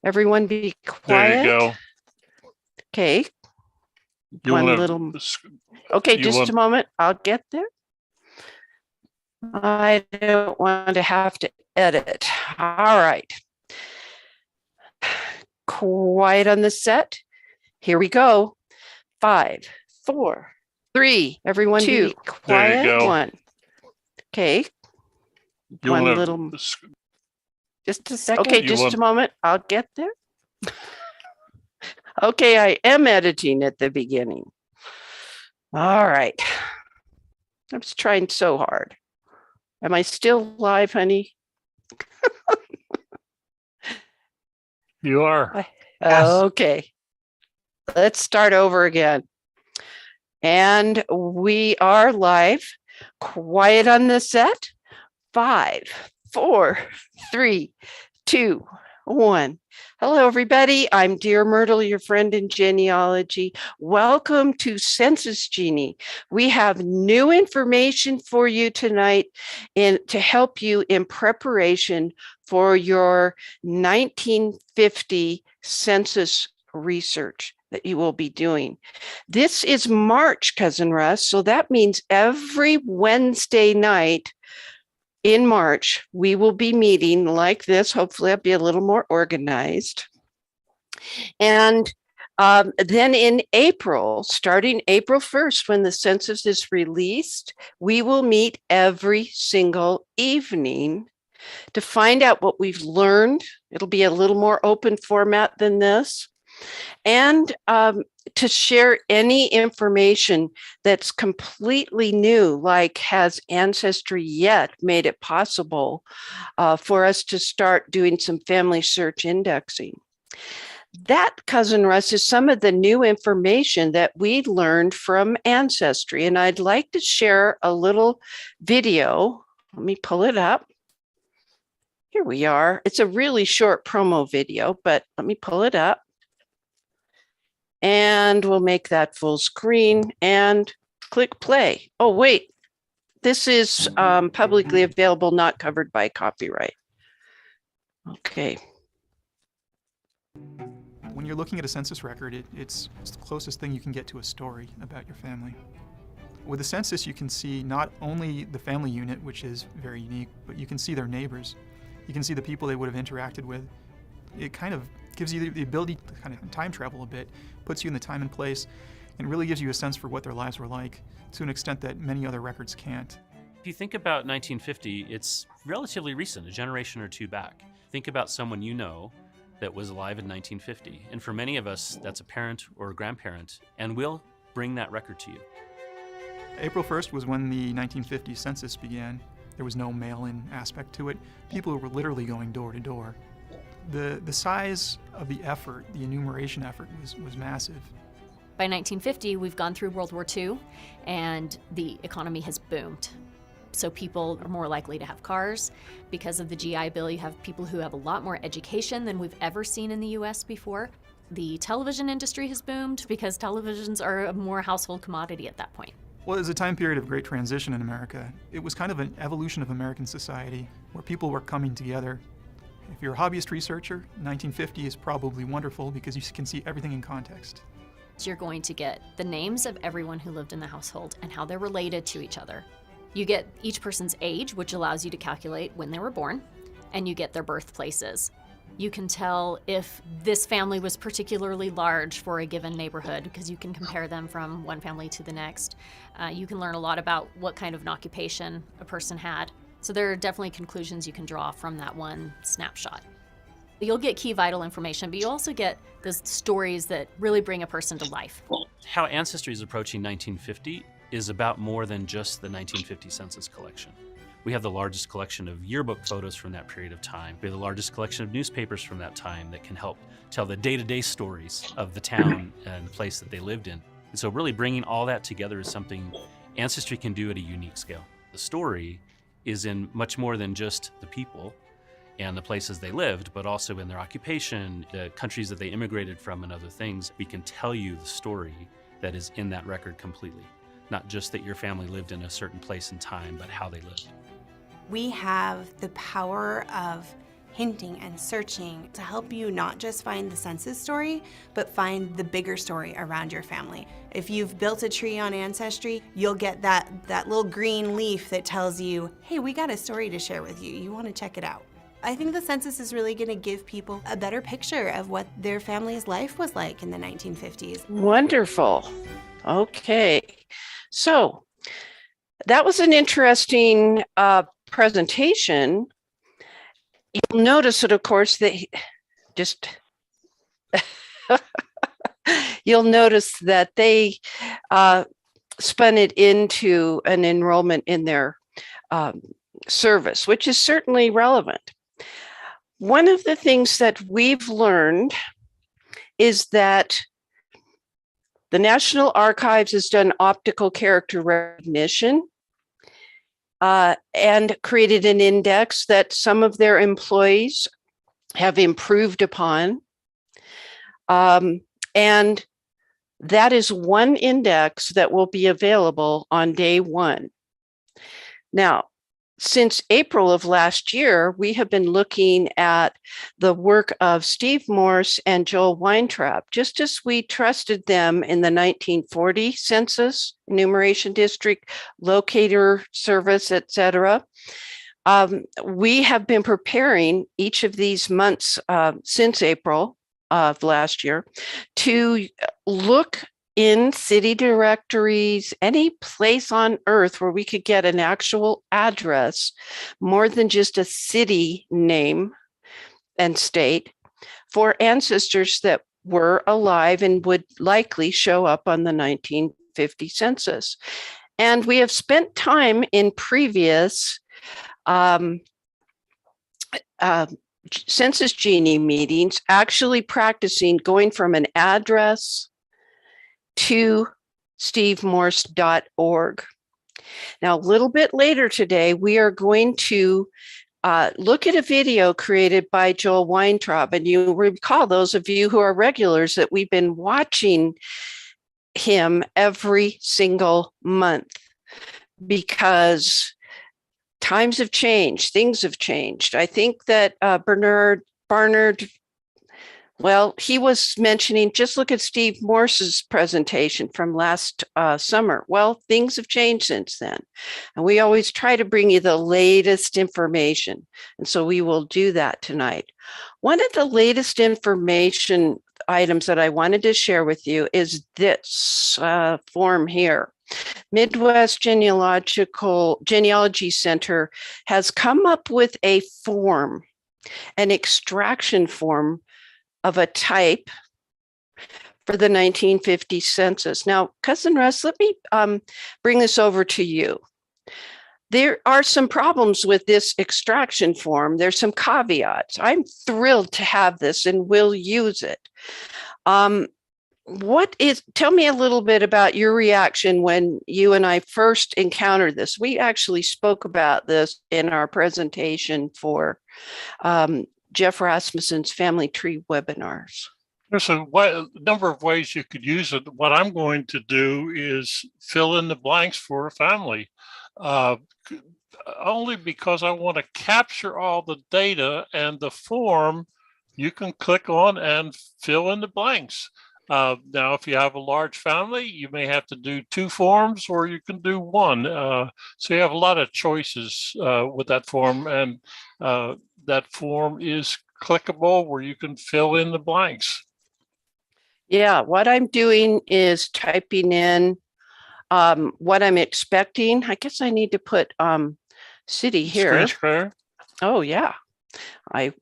Everyone be quiet. There you go. Okay. Okay, just a moment. I'll get there. I don't want to have to edit. All right. Quiet on the set. Here we go. 5, 4, 3. Everyone be quiet. There you go. 1. Okay. Just a second. Okay, just a moment. I'll get there. Okay, I am editing at the beginning. All right. I was trying so hard. Am I still live, honey? You are. Yes. Okay. Let's start over again. And we are live. Quiet on the set. 5, 4, 3, 2, 1. Hello, everybody. I'm Dear Myrtle, your friend in genealogy. Welcome to CensusGenie. We have new information for you tonight to help you in preparation for your 1950 census research that you will be doing. This is March, Cousin Russ, so that means every Wednesday night in March, we will be meeting like this. Hopefully I'll be a little more organized. And then in April, starting April 1st, when the census is released, we will meet every single evening to find out what we've learned. It'll be a little more open format than this. And to share any information that's completely new, like has Ancestry yet made it possible for us to start doing some family search indexing. That, Cousin Russ, is some of the new information that we learned from Ancestry. And I'd like to share a little video. Let me pull it up. Here we are. It's a really short promo video, but let me pull it up. And we'll make that full screen and click play. Oh, wait, this is publicly available, not covered by copyright. Okay. When you're looking at a census record, it's the closest thing you can get to a story about your family. With a census, you can see not only the family unit, which is very unique, but you can see their neighbors. You can see the people they would have interacted with. It kind of gives you the ability to kind of time travel a bit, puts you in the time and place, and really gives you a sense for what their lives were like to an extent that many other records can't. If you think about 1950, it's relatively recent, a generation or two back. Think about someone you know that was alive in 1950. And for many of us, that's a parent or a grandparent, and we'll bring that record to you. April 1st was when the 1950 census began. There was no mail-in aspect to it. People were literally going door to door. The size of the effort, the enumeration effort, was massive. By 1950, we've gone through World War II, and the economy has boomed. So people are more likely to have cars. Because of the GI Bill, you have people who have a lot more education than we've ever seen in the US before. The television industry has boomed because televisions are a more household commodity at that point. Well, it was a time period of great transition in America. It was kind of an evolution of American society where people were coming together. If you're a hobbyist researcher, 1950 is probably wonderful because you can see everything in context. So you're going to get the names of everyone who lived in the household and how they're related to each other. You get each person's age, which allows you to calculate when they were born, and you get their birthplaces. You can tell if this family was particularly large for a given neighborhood because you can compare them from one family to the next. You can learn a lot about what kind of an occupation a person had. So there are definitely conclusions you can draw from that one snapshot. You'll get key vital information, but you also get those stories that really bring a person to life. How Ancestry is approaching 1950 is about more than just the 1950 census collection. We have the largest collection of yearbook photos from that period of time. We have the largest collection of newspapers from that time that can help tell the day-to-day stories of the town and the place that they lived in. And so really bringing all that together is something Ancestry can do at a unique scale. The story is in much more than just the people and the places they lived, but also in their occupation, the countries that they immigrated from and other things. We can tell you the story that is in that record completely. Not just that your family lived in a certain place and time, but how they lived. We have the power of hinting and searching to help you not just find the census story, but find the bigger story around your family. If you've built a tree on Ancestry, you'll get that little green leaf that tells you, hey, we got a story to share with you. You want to check it out. I think the census is really going to give people a better picture of what their family's life was like in the 1950s. Wonderful. Okay. So that was an interesting presentation. You'll notice that, of course, you'll notice that they spun it into an enrollment in their service, which is certainly relevant. One of the things that we've learned is that the National Archives has done optical character recognition and created an index that some of their employees have improved upon. And that is one index that will be available on day one. Now, since April of last year, we have been looking at the work of Steve Morse and Joel Weintraub, just as we trusted them in the 1940 census, enumeration district, locator service, etc. We have been preparing each of these months since April of last year to look in city directories, any place on earth where we could get an actual address, more than just a city name and state, for ancestors that were alive and would likely show up on the 1950 census. And we have spent time in previous CensusGenie meetings actually practicing going from an address to stevemorse.org. Now, a little bit later today, we are going to look at a video created by Joel Weintraub. And you recall, those of you who are regulars, that we've been watching him every single month because times have changed, things have changed. I think that Barnard, well, he was mentioning, just look at Steve Morse's presentation from last summer. Well, things have changed since then. And we always try to bring you the latest information. And so we will do that tonight. One of the latest information items that I wanted to share with you is this form here. Midwest Genealogy Center has come up with a form, an extraction form of a type for the 1950 census. Now, Cousin Russ, let me bring this over to you. There are some problems with this extraction form. There's some caveats. I'm thrilled to have this and will use it. Tell me a little bit about your reaction when you and I first encountered this. We actually spoke about this in our presentation for Jeff Rasmussen's Family Tree webinars. There's a number of ways you could use it. What I'm going to do is fill in the blanks for a family, only because I want to capture all the data, and the form you can click on and fill in the blanks. Now, if you have a large family, you may have to do 2 forms, or you can do 1. So you have a lot of choices with that form, and that form is clickable where you can fill in the blanks. Yeah, what I'm doing is typing in what I'm expecting. I guess I need to put city here. Screen share. Oh, yeah,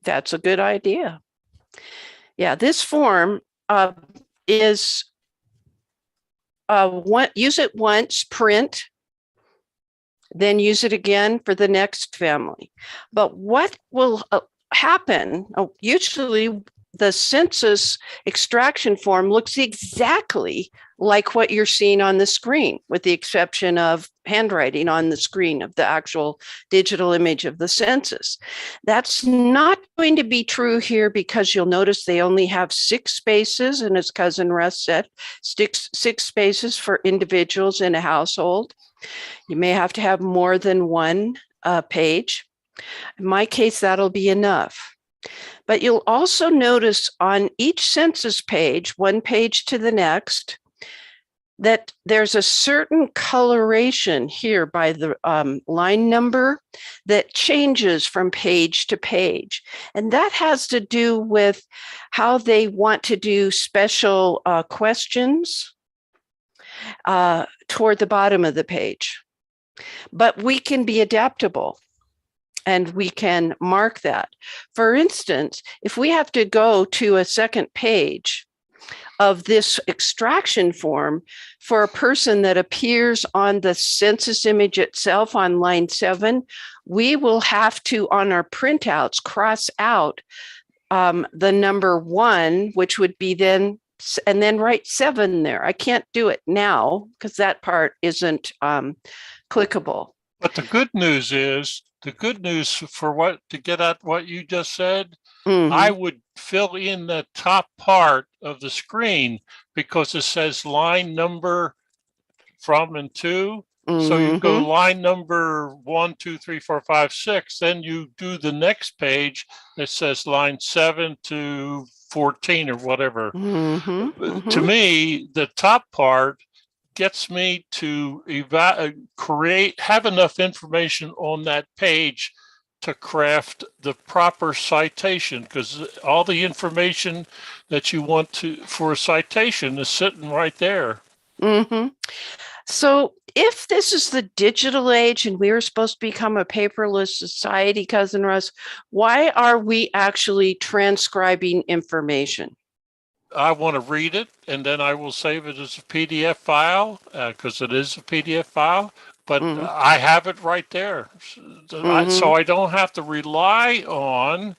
that's a good idea. Yeah, this form is use it once, print, then use it again for the next family. But what will happen, usually the census extraction form looks exactly like what you're seeing on the screen, with the exception of handwriting on the screen of the actual digital image of the census. That's not going to be true here, because you'll notice they only have 6 spaces, and as Cousin Russ said, 6 spaces for individuals in a household. You may have to have more than 1 page. In my case, that'll be enough. But you'll also notice on each census page, one page to the next, that there's a certain coloration here by the line number that changes from page to page. And that has to do with how they want to do special questions toward the bottom of the page. But we can be adaptable and we can mark that. For instance, if we have to go to a second page of this extraction form for a person that appears on the census image itself on line 7, we will have to, on our printouts, cross out the number 1, which would be then, and then write 7 there. I can't do it now because that part isn't clickable. But the good news for what, to get at what you just said, Mhm. I would fill in the top part of the screen because it says line number from and to. So you go Mhm. line number 1, 2, 3, 4, 5, 6. Then you do the next page that says line 7 to 14 or whatever. Mhm. To Mhm. me, the top part gets me to have enough information on that page to craft the proper citation, because all the information that you want to for a citation is sitting right there. Mhm. So if this is the digital age and we were supposed to become a paperless society, Cousin Russ, why are we actually transcribing information? I want to read it, and then I will save it as a PDF file because it is a PDF file. But Mhm. I have it right there, so Mhm. I don't have to rely on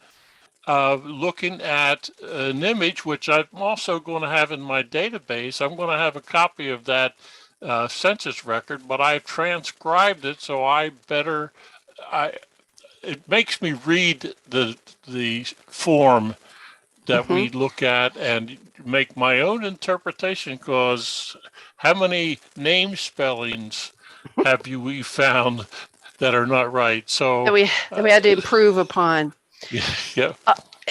looking at an image, which I'm also going to have in my database. I'm going to have a copy of that census record, but I've transcribed it, so it makes me read the form that we Mhm. look at and make my own interpretation, because how many name spellings have we found that are not right? So That we had to improve upon. yeah.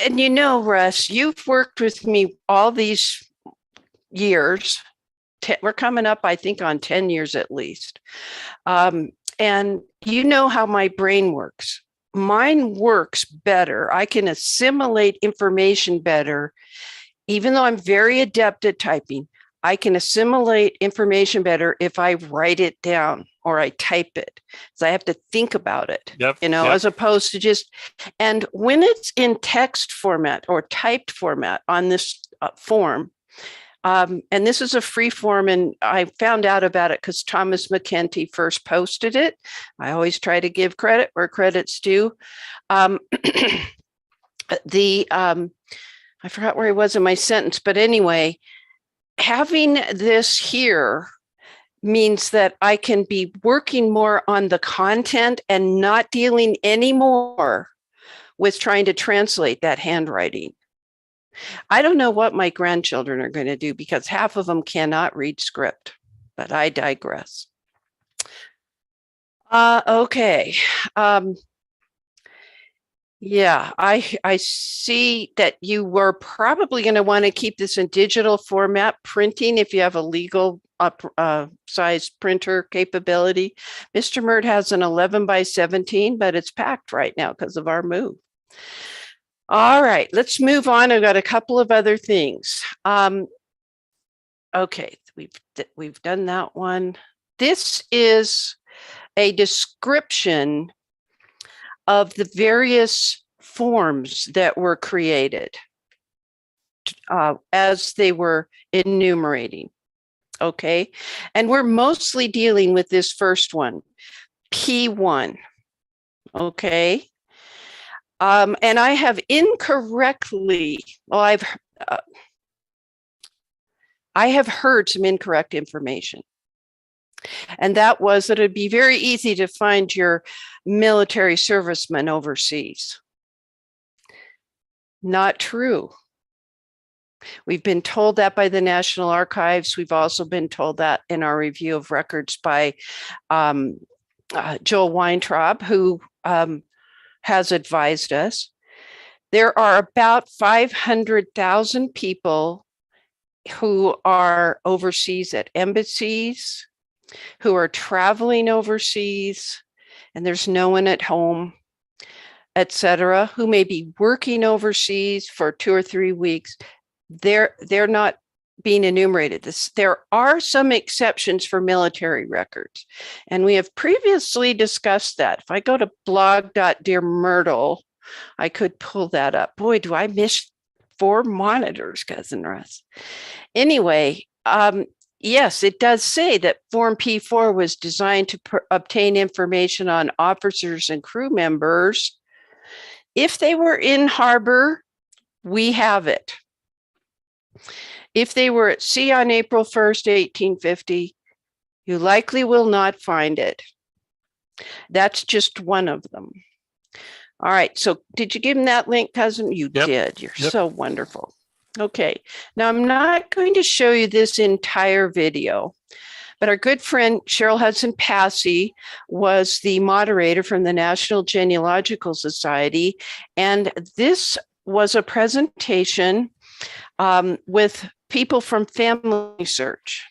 And you know, Russ, you've worked with me all these years. We're coming up, I think, on 10 years at least. And you know how my brain works. Mine works better. I can assimilate information better. Even though I'm very adept at typing, I can assimilate information better if I write it down or I type it. So I have to think about it, Yep, as opposed to just, and when it's in text format or typed format on this form, and this is a free form, and I found out about it because Thomas McKenty first posted it. I always try to give credit where credit's due. I forgot where I was in my sentence, but anyway, having this here means that I can be working more on the content and not dealing anymore with trying to translate that handwriting. I don't know what my grandchildren are going to do because half of them cannot read script, but I digress. Okay. Yeah, I see that you were probably going to want to keep this in digital format printing if you have a legal size printer capability. Mr. Myrt has an 11 by 17, but it's packed right now because of our move. All right, let's move on. I've got a couple of other things. Okay, we've done that one. This is a description of the various forms that were created as they were enumerating. Okay, and we're mostly dealing with this first one, P1. Okay. And I have incorrectly, well, I have heard some incorrect information. And that was that it'd be very easy to find your military servicemen overseas. Not true. We've been told that by the National Archives. We've also been told that in our review of records by Joel Weintraub, who has advised us. There are about 500,000 people who are overseas at embassies, who are traveling overseas, and there's no one at home, etc., who may be working overseas for 2 or 3 weeks. They're not being enumerated. There are some exceptions for military records, and we have previously discussed that. If I go to blog.DearMyrtle, I could pull that up. Boy, do I miss 4 monitors, Cousin Russ. Anyway, yes, it does say that Form P4 was designed to obtain information on officers and crew members. If they were in harbor, we have it. If they were at sea on April 1st, 1850, you likely will not find it. That's just one of them. All right, so did you give him that link, cousin? You Yep. did. You're Yep. so wonderful. Okay, now I'm not going to show you this entire video, but our good friend Cheryl Hudson Passy was the moderator from the National Genealogical Society, and this was a presentation with people from Family Search.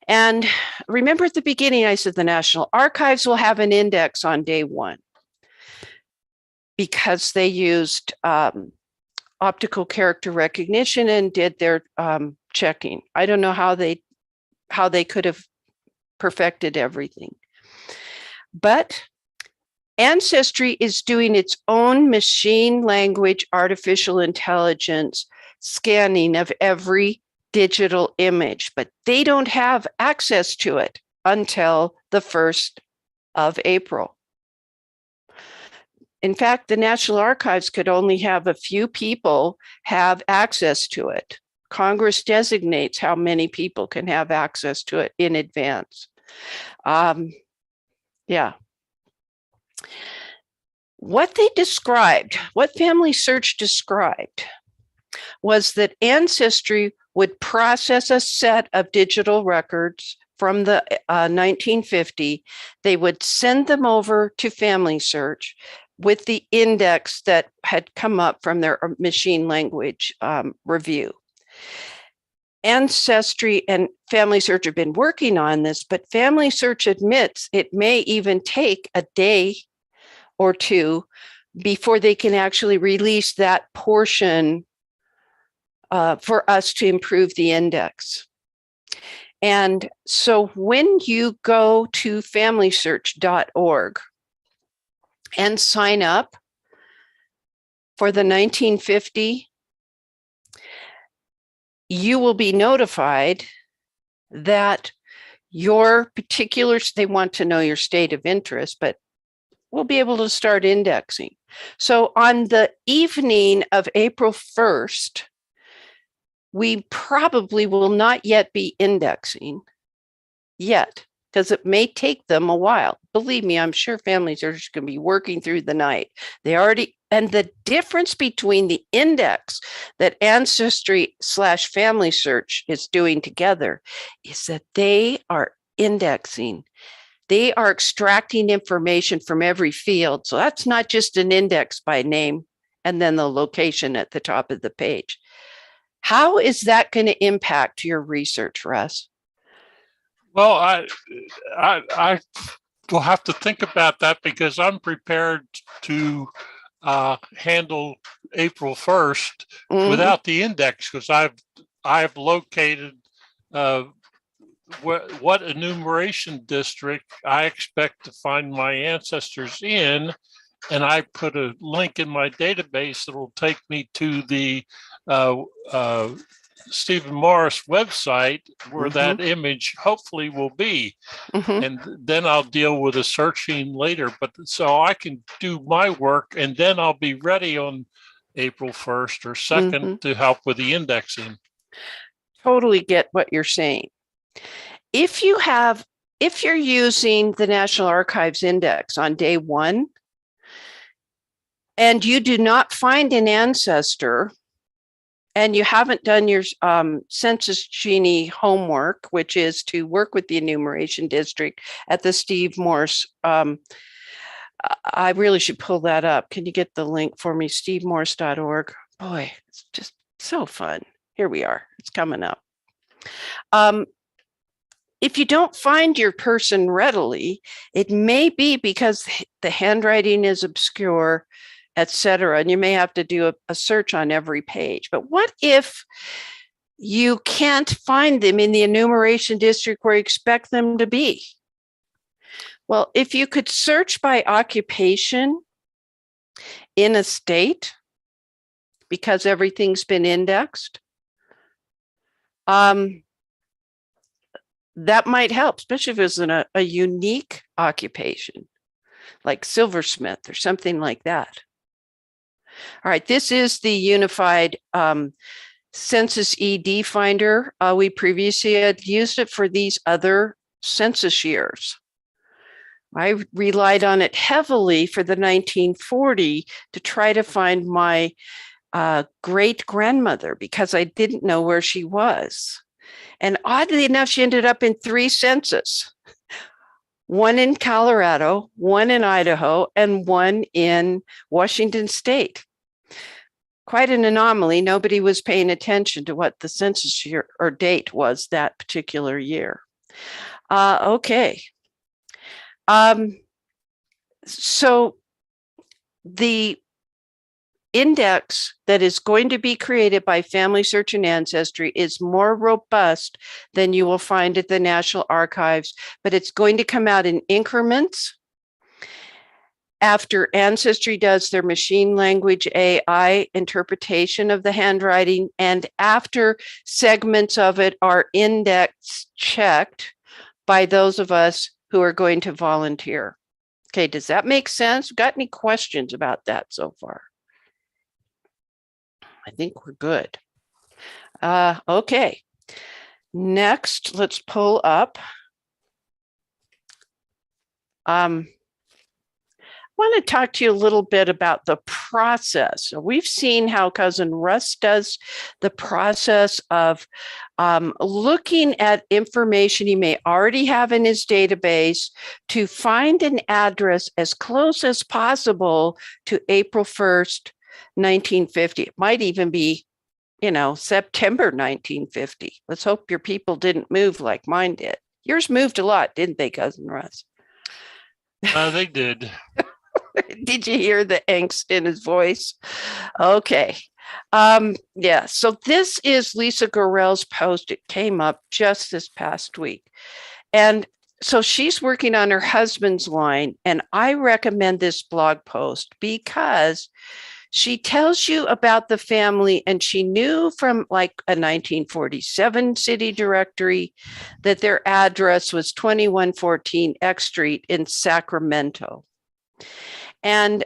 And remember at the beginning, I said the National Archives will have an index on day 1 because they used optical character recognition and did their checking. I don't know how they could have perfected everything. But Ancestry is doing its own machine language, artificial intelligence scanning of every digital image, but they don't have access to it until the 1st of April. In fact, the National Archives could only have a few people have access to it. Congress designates how many people can have access to it in advance. Yeah. What they described, what Family Search described, was that Ancestry would process a set of digital records from the 1950. They would send them over to Family Search with the index that had come up from their machine language review. Ancestry and Family Search have been working on this, but Family Search admits it may even take a day or 2 before they can actually release that portion for us to improve the index. And so when you go to familysearch.org and sign up for the 1950, you will be notified that your particular, they want to know your state of interest, but we'll be able to start indexing. So on the evening of April 1st, we probably will not yet be indexing yet, because it may take them a while. Believe me, I'm sure families are just going to be working through the night. They already, and the difference between the index that Ancestry/Family Search is doing together is that they are indexing. They are extracting information from every field. So that's not just an index by name and then the location at the top of the page. How is that going to impact your research, Russ? Well, I will have to think about that because I'm prepared to handle April 1st without the index, because I've located what enumeration district I expect to find my ancestors in, and I put a link in my database that will take me to the Stephen Morris website where that image hopefully will be. And then I'll deal with the searching later. But so I can do my work and then I'll be ready on April 1st or 2nd to help with the indexing. Totally get what you're saying. If you're using the National Archives Index on day 1 and you do not find an ancestor, and you haven't done your CensusGenie homework, which is to work with the enumeration district at the Steve Morse I really should pull that up. Can you get the link for me? SteveMorse.org. Boy, it's just so fun. Here we are. It's coming up. If you don't find your person readily, it may be because the handwriting is obscure, etc., and you may have to do a search on every page. But what if you can't find them in the enumeration district where you expect them to be? Well, if you could search by occupation in a state, because everything's been indexed, that might help, especially if it's a unique occupation, like silversmith or something like that. All right, this is the unified census ED finder. We previously had used it for these other census years. I relied on it heavily for the 1940 to try to find my great grandmother because I didn't know where she was. And oddly enough, she ended up in 3 census, one in Colorado, one in Idaho, and one in Washington State. Quite an anomaly. Nobody was paying attention to what the census year or date was that particular year. Okay. So the index that is going to be created by Family Search and Ancestry is more robust than you will find at the National Archives, but it's going to come out in increments after Ancestry does their machine language AI interpretation of the handwriting, and after segments of it are index checked by those of us who are going to volunteer. Okay, does that make sense? Got any questions about that so far? I think we're good. Okay, next, let's pull up. I want to talk to you a little bit about the process. So we've seen how Cousin Russ does the process of looking at information he may already have in his database to find an address as close as possible to April 1st, 1950. It might even be, September 1950. Let's hope your people didn't move like mine did. Yours moved a lot, didn't they, Cousin Russ? They did. Did you hear the angst in his voice? Okay. Yeah, so this is Lisa Gorell's post. It came up just this past week. And so she's working on her husband's line. And I recommend this blog post because she tells you about the family, and she knew from like a 1947 city directory that their address was 2114 X Street in Sacramento. And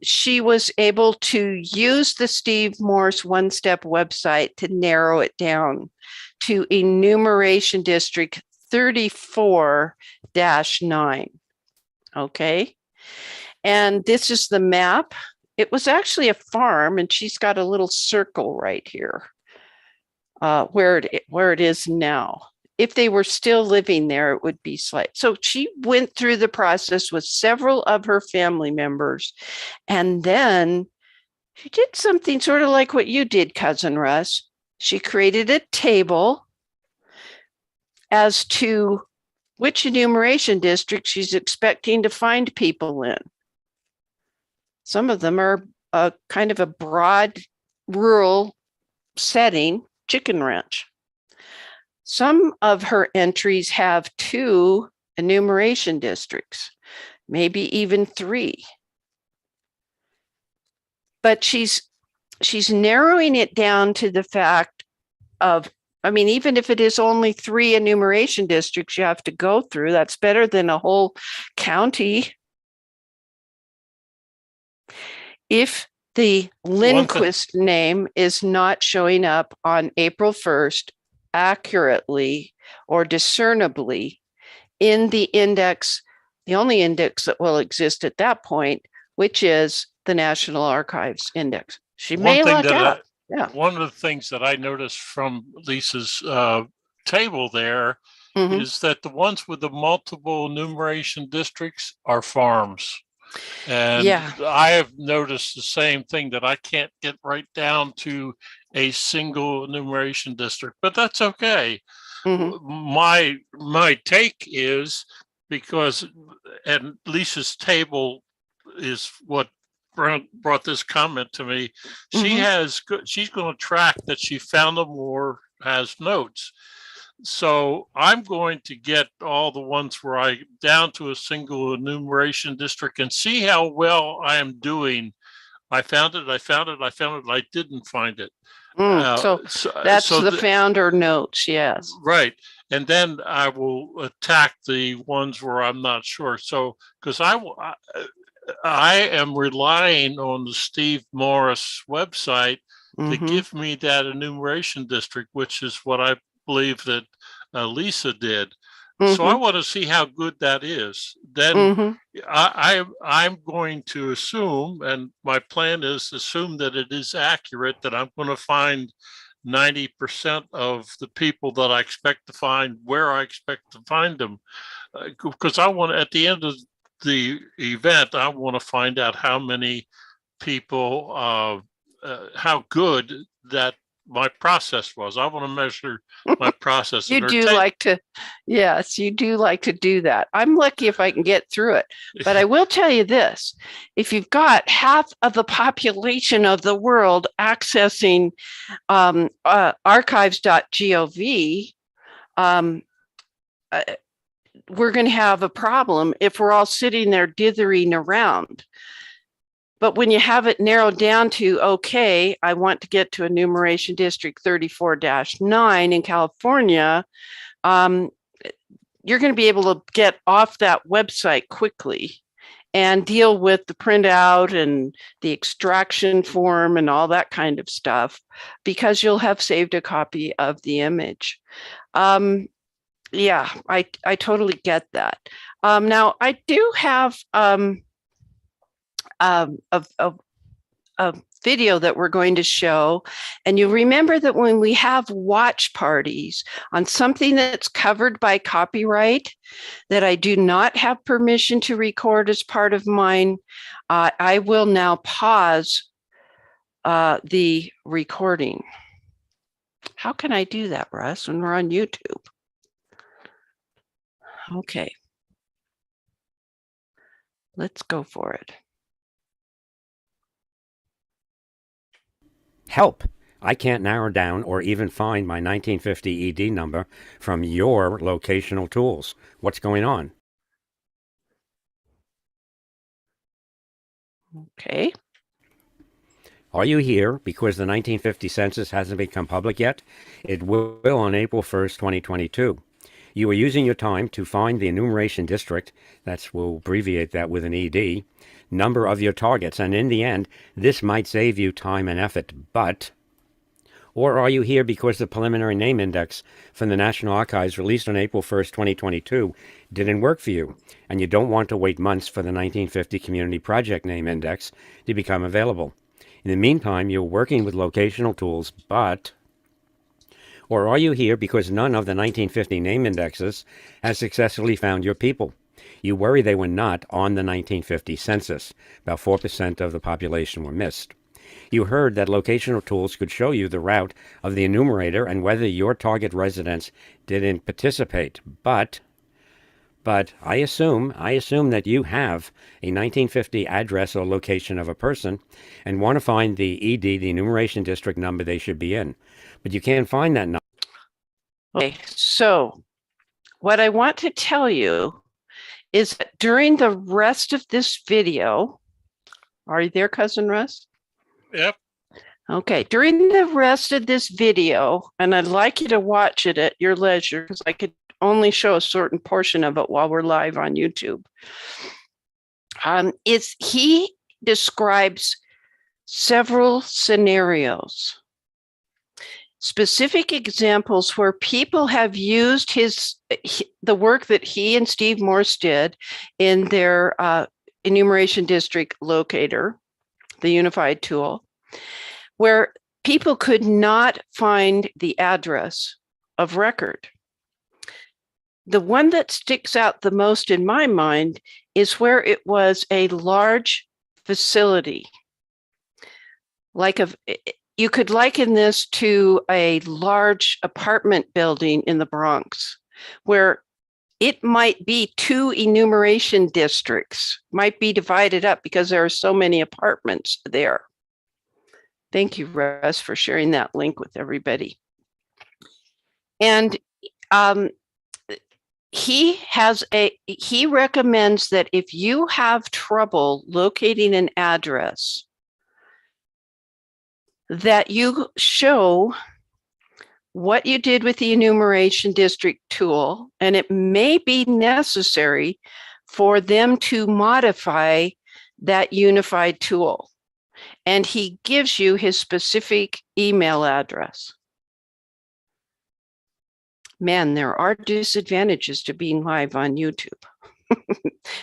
she was able to use the Steve Morse one-step website to narrow it down to enumeration district 34-9. Okay. And this is the map. It was actually a farm, and she's got a little circle right here where it is now. If they were still living there, it would be slight. So she went through the process with several of her family members. And then she did something sort of like what you did, Cousin Russ. She created a table as to which enumeration district she's expecting to find people in. Some of them are kind of a broad rural setting, chicken ranch. Some of her entries have 2 enumeration districts, maybe even 3. But she's narrowing it down to the fact of, even if it is only 3 enumeration districts you have to go through, that's better than a whole county. If the Lindquist name is not showing up on April 1st, accurately or discernibly in the index, the only index that will exist at that point, which is the National Archives index. She may luck out. Yeah. One of the things that I noticed from Lisa's table there is that the ones with the multiple enumeration districts are farms. And Yeah. I have noticed the same thing, that I can't get right down to a single enumeration district, but that's okay. Mhm. My take is, because, and Lisa's table is what brought this comment to me. She's going to track that she found them or has notes. So I'm going to get all the ones where I down to a single enumeration district and see how well I am doing. I found it. I didn't find it. So that's the founder notes. Yes. Right. And then I will attack the ones where I'm not sure. So, because I am relying on the Steve Morris website to give me that enumeration district, which is what I believe that Lisa did. So I want to see how good that is. Then I'm going to assume, and my plan is assume that it is accurate, that I'm going to find 90% of the people that I expect to find where I expect to find them. Because I want, at the end of the event, I want to find out how many people, how good that my process was. I want to measure my process. You do like to, yes, you do like to do that. I'm lucky if I can get through it. But I will tell you this, if you've got half of the population of the world accessing archives.gov, we're going to have a problem if we're all sitting there dithering around. But when you have it narrowed down to, okay, I want to get to enumeration district 34-9 in California, you're going to be able to get off that website quickly and deal with the printout and the extraction form and all that kind of stuff, because you'll have saved a copy of the image. Yeah, I totally get that. Now, I do have a video that we're going to show. And you remember that when we have watch parties on something that's covered by copyright, that I do not have permission to record as part of mine, I will now pause the recording. How can I do that, Russ, when we're on YouTube? Okay. Let's go for it. Help! I can't narrow down or even find my 1950 ED number from your locational tools. What's going on? Okay. Are you here because the 1950 census hasn't become public yet? It will on April 1st, 2022. You are using your time to find the enumeration district, we'll abbreviate that with an ED, number of your targets, and in the end, this might save you time and effort, but... Or are you here because the preliminary name index from the National Archives released on April 1st, 2022 didn't work for you, and you don't want to wait months for the 1950 Community Project Name Index to become available? In the meantime, you're working with locational tools, but... Or are you here because none of the 1950 name indexes has successfully found your people? You worry they were not on the 1950 census. About 4% of the population were missed. You heard that locational tools could show you the route of the enumerator and whether your target residents didn't participate. But I assume that you have a 1950 address or location of a person and want to find the ED, the enumeration district number they should be in. But you can't find that number. Okay, so what I want to tell you is that during the rest of this video, are you there, Cousin Russ? Yep. Okay, during the rest of this video, and I'd like you to watch it at your leisure because I could only show a certain portion of it while we're live on YouTube. He describes several scenarios, specific examples where people have used the work that he and Steve Morse did in their enumeration district locator, the unified tool, where people could not find the address of record. The one that sticks out the most in my mind is where it was a large facility. You could liken this to a large apartment building in the Bronx, where it might be 2 enumeration districts, might be divided up because there are so many apartments there. Thank you, Russ, for sharing that link with everybody. And he recommends that if you have trouble locating an address, that you show what you did with the enumeration district tool, and it may be necessary for them to modify that unified tool. And he gives you his specific email address. Man, there are disadvantages to being live on YouTube.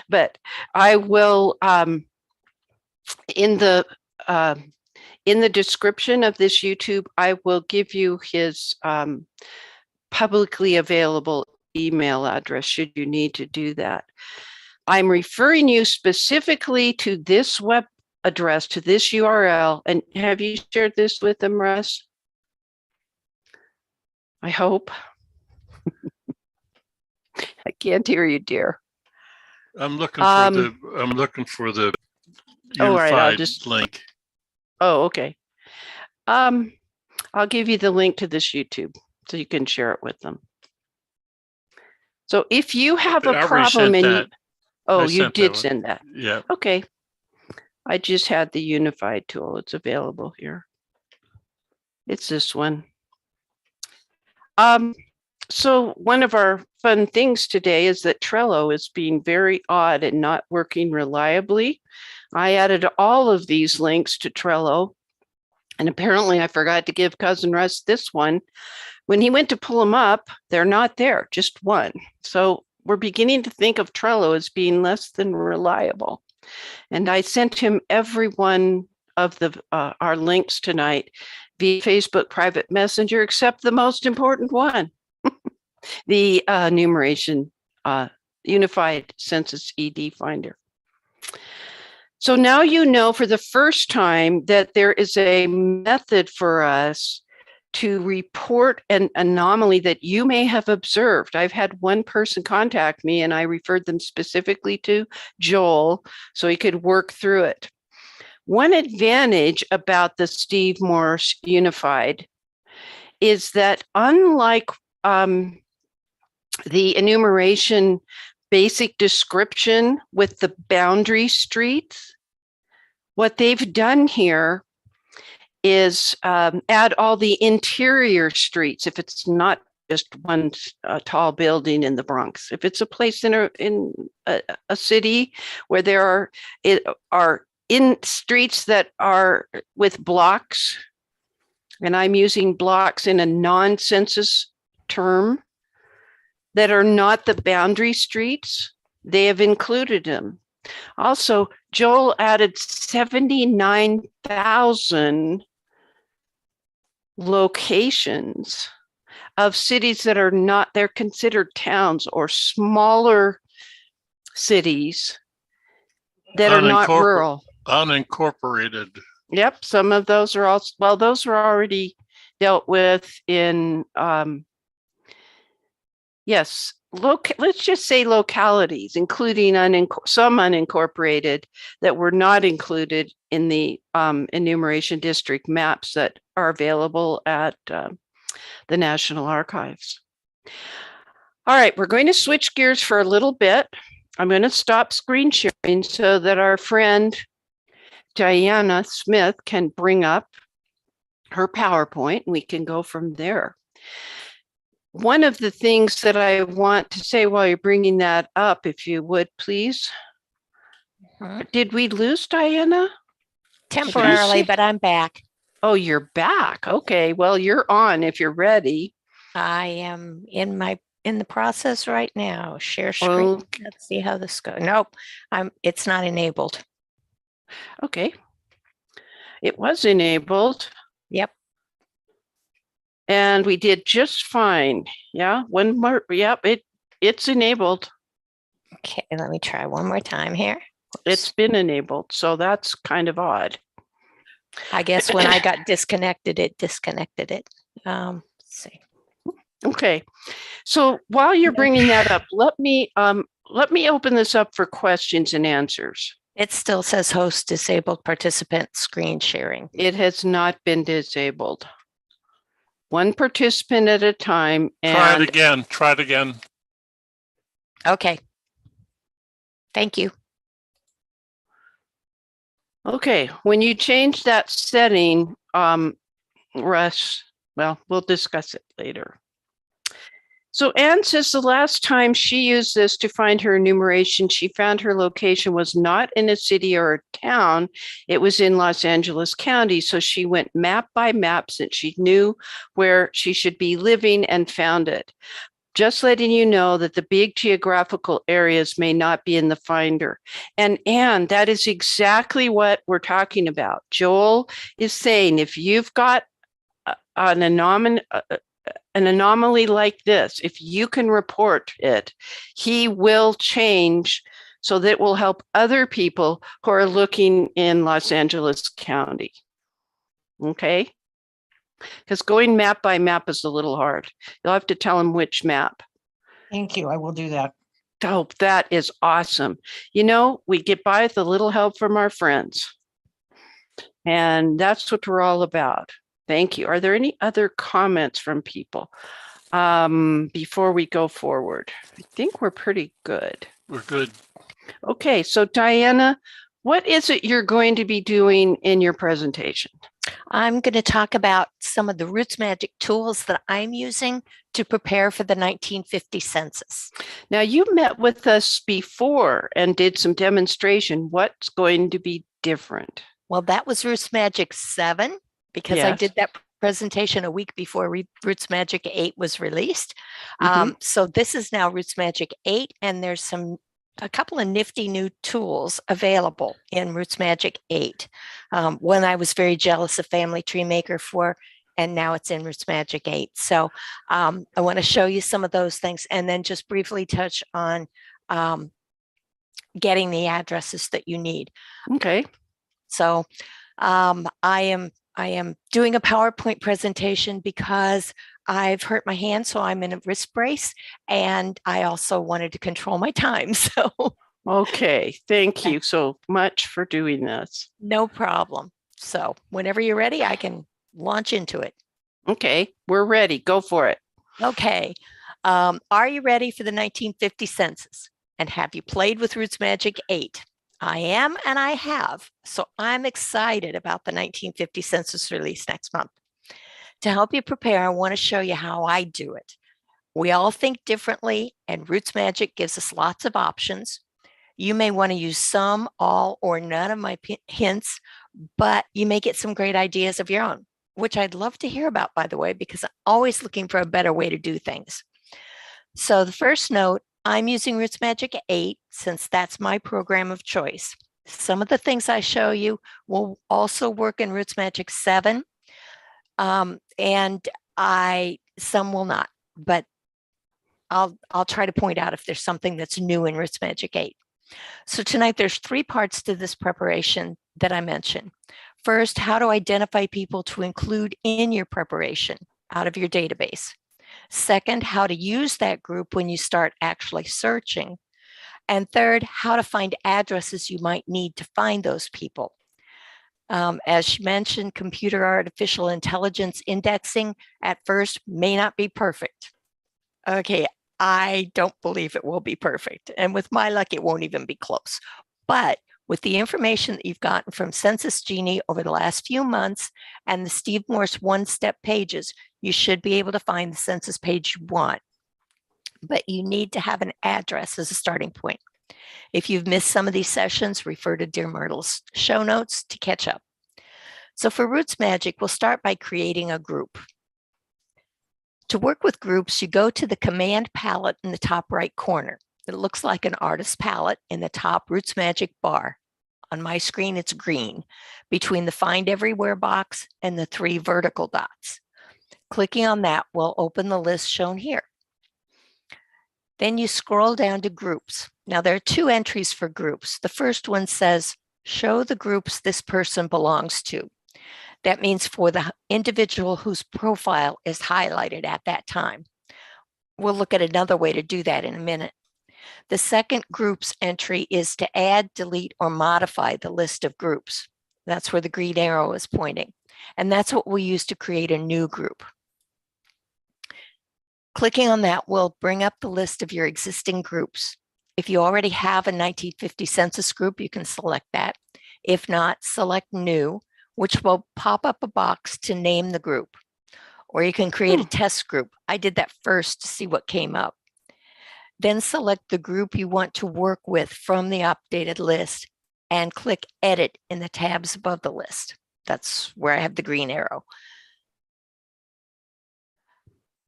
But I will, in the description of this YouTube, I will give you his publicly available email address should you need to do that. I'm referring you specifically to this web address, to this URL. And have you shared this with them, Russ? I hope. I can't hear you, dear. I'm looking for the all right, I'll unified link. Oh, okay. I'll give you the link to this YouTube so you can share it with them. So if you have a problem and you did send that. Yeah. Okay. I just had the unified tool. It's available here. It's this one. So one of our fun things today is that Trello is being very odd and not working reliably. I added all of these links to Trello, and apparently I forgot to give Cousin Russ this one. When he went to pull them up, they're not there, just one. So we're beginning to think of Trello as being less than reliable. And I sent him every one of our links tonight via Facebook private messenger, except the most important one, the enumeration unified census ED finder. So now you know for the first time that there is a method for us to report an anomaly that you may have observed. I've had one person contact me and I referred them specifically to Joel so he could work through it. One advantage about the Steve Morse Unified is that unlike the enumeration basic description with the boundary streets, what they've done here is add all the interior streets if it's not just one tall building in the Bronx. If it's a place in a city where there are in streets that are with blocks, and I'm using blocks in a non-census term, that are not the boundary streets, they have included them. Also, Joel added 79,000 locations of cities that are not, they're considered towns or smaller cities that are not rural. Unincorporated. Yep, some of those are also, well, those were already dealt with in, yes, let's just say localities, including some unincorporated that were not included in the enumeration district maps that are available at the National Archives. All right, we're going to switch gears for a little bit. I'm going to stop screen sharing so that our friend Diana Smith can bring up her PowerPoint and we can go from there. One of the things that I want to say while you're bringing that up, if you would, please. Did we lose Diana? Temporarily, but I'm back. Oh, you're back. Okay, well, you're on if you're ready. I am in the process right now. Share screen. Okay. Let's see how this goes. Nope, it's not enabled. Okay. It was enabled. Yep. And we did just fine. Yeah, one more. Yep, it's enabled. Okay, let me try one more time here. It's been enabled, so that's kind of odd. I guess when I got disconnected, it disconnected it. Let's see. Okay, so while you're bringing that up, let me open this up for questions and answers. It still says host disabled participant screen sharing. It has not been disabled. One participant at a time. Try it And again. Try it again. Okay. Thank you. okay, when you change that setting, Russ, well, we'll discuss it later. So Anne says the last time she used this to find her enumeration, she found her location was not in a city or a town. It was in Los Angeles County. So she went map by map since she knew where she should be living and found it. Just letting you know that the big geographical areas may not be in the finder. And Anne, that is exactly what we're talking about. Joel is saying if you've got an anomaly like this, if you can report it, he will change so that it will help other people who are looking in Los Angeles County. Okay? Because going map by map is a little hard. You'll have to tell him which map. Thank you. I will do that. Oh, that is awesome. You know, we get by with a little help from our friends. And that's what we're all about. Thank you. Are there any other comments from people before we go forward? I think we're pretty good. We're good. Okay, so Diana, what is it you're going to be doing in your presentation? I'm going to talk about some of the Roots Magic tools that I'm using to prepare for the 1950 census. Now, you met with us before and did some demonstration. What's going to be different? Well, that was Roots Magic 7 because I Yes. did that presentation a week before Roots Magic 8 was released. Mhm. So this is now Roots Magic 8, and there's a couple of nifty new tools available in Roots Magic 8. One I was very jealous of Family Tree Maker for, and now it's in Roots Magic 8. So I want to show you some of those things and then just briefly touch on getting the addresses that you need. Okay. So I am doing a PowerPoint presentation because I've hurt my hand, so I'm in a wrist brace, and I also wanted to control my time. So Okay, thank you so much for doing this. no problem. So whenever you're ready, I can launch into it. Okay, we're ready. Go for it. Okay. Are you ready for the 1950 census? And have you played with Roots Magic 8? I am, and I have. So I'm excited about the 1950 census release next month. To help you prepare, I want to show you how I do it. We all think differently, and Roots Magic gives us lots of options. You may want to use some, all, or none of my hints, but you may get some great ideas of your own, which I'd love to hear about, by the way, because I'm always looking for a better way to do things. So the first note, I'm using Roots Magic 8 since that's my program of choice. Some of the things I show you will also work in Roots Magic 7, and some will not, but I'll try to point out if there's something that's new in Roots Magic 8. So tonight there's 3 parts to this preparation that I mentioned. First, how to identify people to include in your preparation out of your database. Second, how to use that group when you start actually searching. And third, how to find addresses you might need to find those people. As she mentioned, computer artificial intelligence indexing at first may not be perfect. Okay, I don't believe it will be perfect. And with my luck, it won't even be close. But with the information that you've gotten from CensusGenie over the last few months and the Steve Morse one-step pages, you should be able to find the census page you want. But you need to have an address as a starting point. If you've missed some of these sessions, refer to Dear Myrtle's show notes to catch up. So for Roots Magic, we'll start by creating a group. To work with groups, you go to the command palette in the top right corner. It looks like an artist palette in the top Roots Magic bar. On my screen, it's green, between the Find Everywhere box and the 3 vertical dots. Clicking on that will open the list shown here. Then you scroll down to groups. Now there are two entries for groups. The first one says, show the groups this person belongs to. That means for the individual whose profile is highlighted at that time. We'll look at another way to do that in a minute. The second group's entry is to add, delete, or modify the list of groups. That's where the green arrow is pointing. And that's what we use to create a new group. Clicking on that will bring up the list of your existing groups. If you already have a 1950 census group, you can select that. If not, select New, which will pop up a box to name the group. Or you can create a test group. I did that first to see what came up. Then select the group you want to work with from the updated list and click Edit in the tabs above the list. That's where I have the green arrow.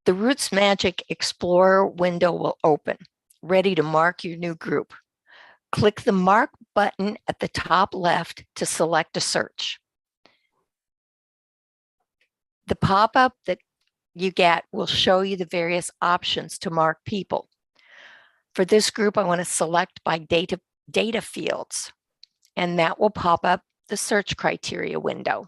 The Roots Magic Explorer window will open, ready to mark your new group. Click the Mark button at the top left to select a search. The pop-up that you get will show you the various options to mark people. For this group, I want to select by data fields, and that will pop up the search criteria window.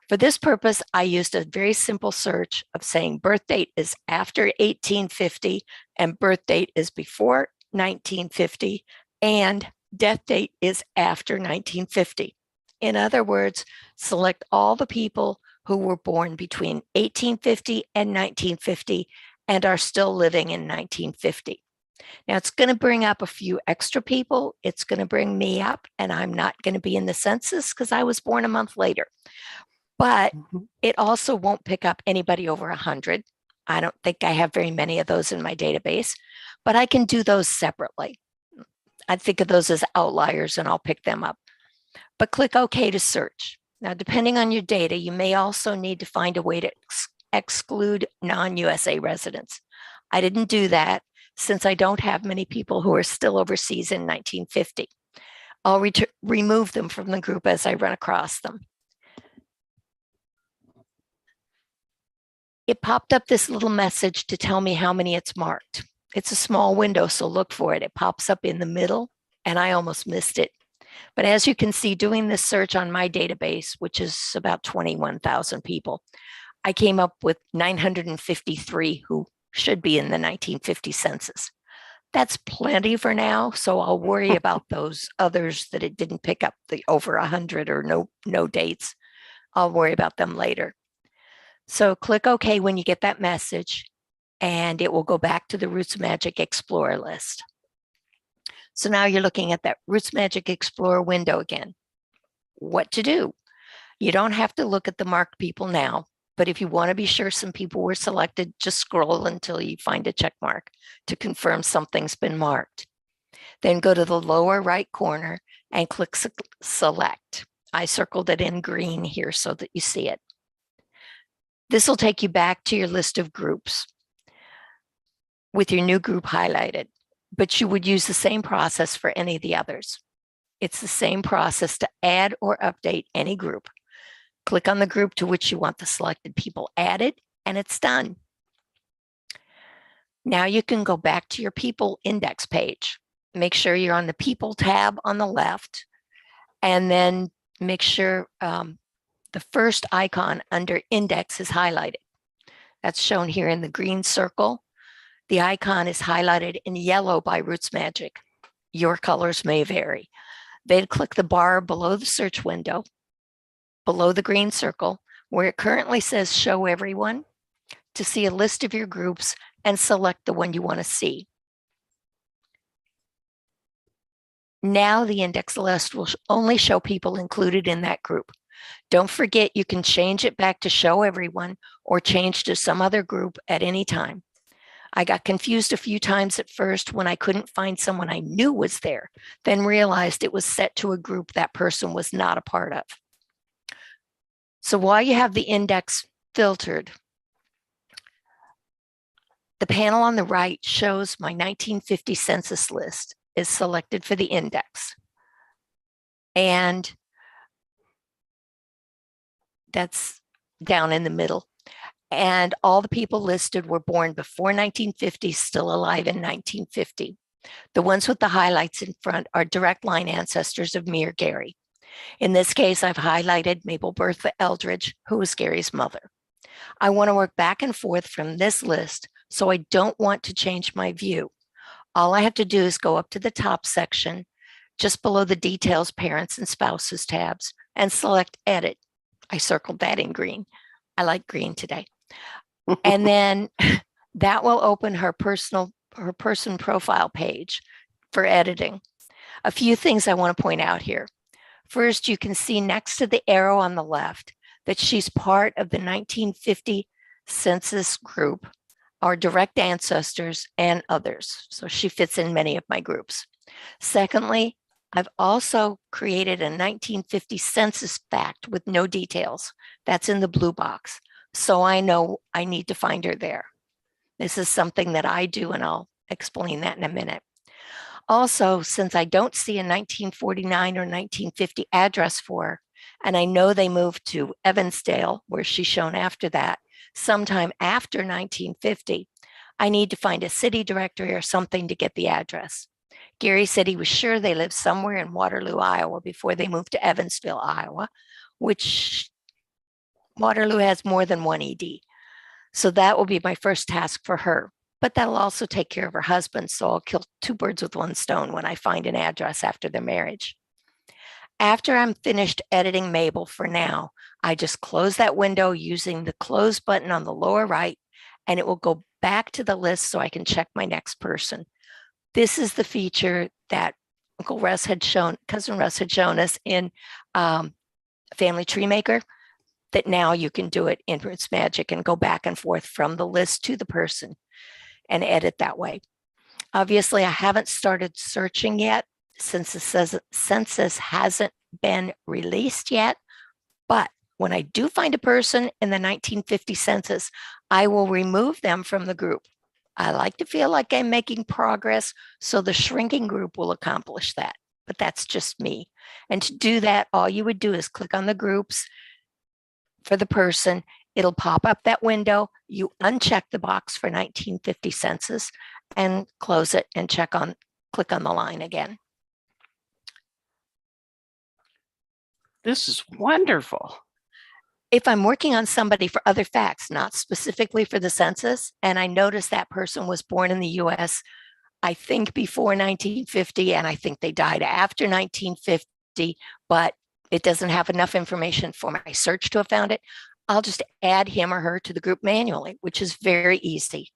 For this purpose, I used a very simple search of saying birth date is after 1850 and birth date is before 1950 and death date is after 1950. In other words, select all the people who were born between 1850 and 1950 and are still living in 1950. Now it's going to bring up a few extra people. It's going to bring me up, and I'm not going to be in the census because I was born a month later. But it also won't pick up anybody over 100. I don't think I have very many of those in my database, but I can do those separately. I think of those as outliers and I'll pick them up. But click OK to search. Now, depending on your data, you may also need to find a way to exclude non-USA residents. I didn't do that since I don't have many people who are still overseas in 1950. I'll remove them from the group as I run across them. It popped up this little message to tell me how many it's marked. It's a small window, so look for it. It pops up in the middle, and I almost missed it. But as you can see, doing this search on my database, which is about 21,000 people, I came up with 953 who should be in the 1950 census. That's plenty for now, so I'll worry about those others that it didn't pick up, the over 100 or no dates. I'll worry about them later. So click OK when you get that message, and it will go back to the Roots Magic Explorer list. So now you're looking at that Roots Magic Explorer window again. What to do? You don't have to look at the marked people now, but if you want to be sure some people were selected, just scroll until you find a check mark to confirm something's been marked. Then go to the lower right corner and click Select. I circled it in green here so that you see it. This will take you back to your list of groups with your new group highlighted, but you would use the same process for any of the others. It's the same process to add or update any group. Click on the group to which you want the selected people added, and it's done. Now you can go back to your People Index page. Make sure you're on the People tab on the left, and then make sure the first icon under Index is highlighted. That's shown here in the green circle. The icon is highlighted in yellow by Roots Magic. Your colors may vary. Then click the bar below the search window, below the green circle, where it currently says Show Everyone, to see a list of your groups and select the one you want to see. Now the index list will only show people included in that group. Don't forget, you can change it back to Show Everyone or change to some other group at any time. I got confused a few times at first when I couldn't find someone I knew was there, then realized it was set to a group that person was not a part of. So while you have the index filtered, the panel on the right shows my 1950 census list is selected for the index. And that's down in the middle. And all the people listed were born before 1950, still alive in 1950. The ones with the highlights in front are direct line ancestors of me or Gary. In this case, I've highlighted Mabel Bertha Eldridge, who was Gary's mother. I want to work back and forth from this list, so I don't want to change my view. All I have to do is go up to the top section, just below the details, parents and spouses tabs, and select edit. I circled that in green. I like green today. And then that will open her person profile page for editing. A few things I want to point out here. First, you can see next to the arrow on the left that she's part of the 1950 census group, our direct ancestors and others. So she fits in many of my groups. Secondly, I've also created a 1950 census fact with no details. That's in the blue box. So I know I need to find her there. This is something that I do, and I'll explain that in a minute. Also, since I don't see a 1949 or 1950 address for her, and I know they moved to Evansdale, where she's shown after that, sometime after 1950, I need to find a city directory or something to get the address. Gary said he was sure they lived somewhere in Waterloo, Iowa before they moved to Evansville, Iowa, which Waterloo has more than one ED. So that will be my first task for her. But that'll also take care of her husband. So I'll kill two birds with one stone when I find an address after their marriage. After I'm finished editing Mabel for now, I just close that window using the close button on the lower right, and it will go back to the list so I can check my next person. This is the feature that Cousin Russ had shown us in Family Tree Maker, that now you can do it in Roots Magic and go back and forth from the list to the person and edit that way. Obviously, I haven't started searching yet since the census hasn't been released yet. But when I do find a person in the 1950 census, I will remove them from the group. I like to feel like I'm making progress, so the shrinking group will accomplish that. But that's just me. And to do that, all you would do is click on the groups for the person. It'll pop up that window. You uncheck the box for 1950 census and close it and click on the line again. This is wonderful. If I'm working on somebody for other facts, not specifically for the census, and I notice that person was born in the US, I think before 1950, and I think they died after 1950, but it doesn't have enough information for my search to have found it, I'll just add him or her to the group manually, which is very easy.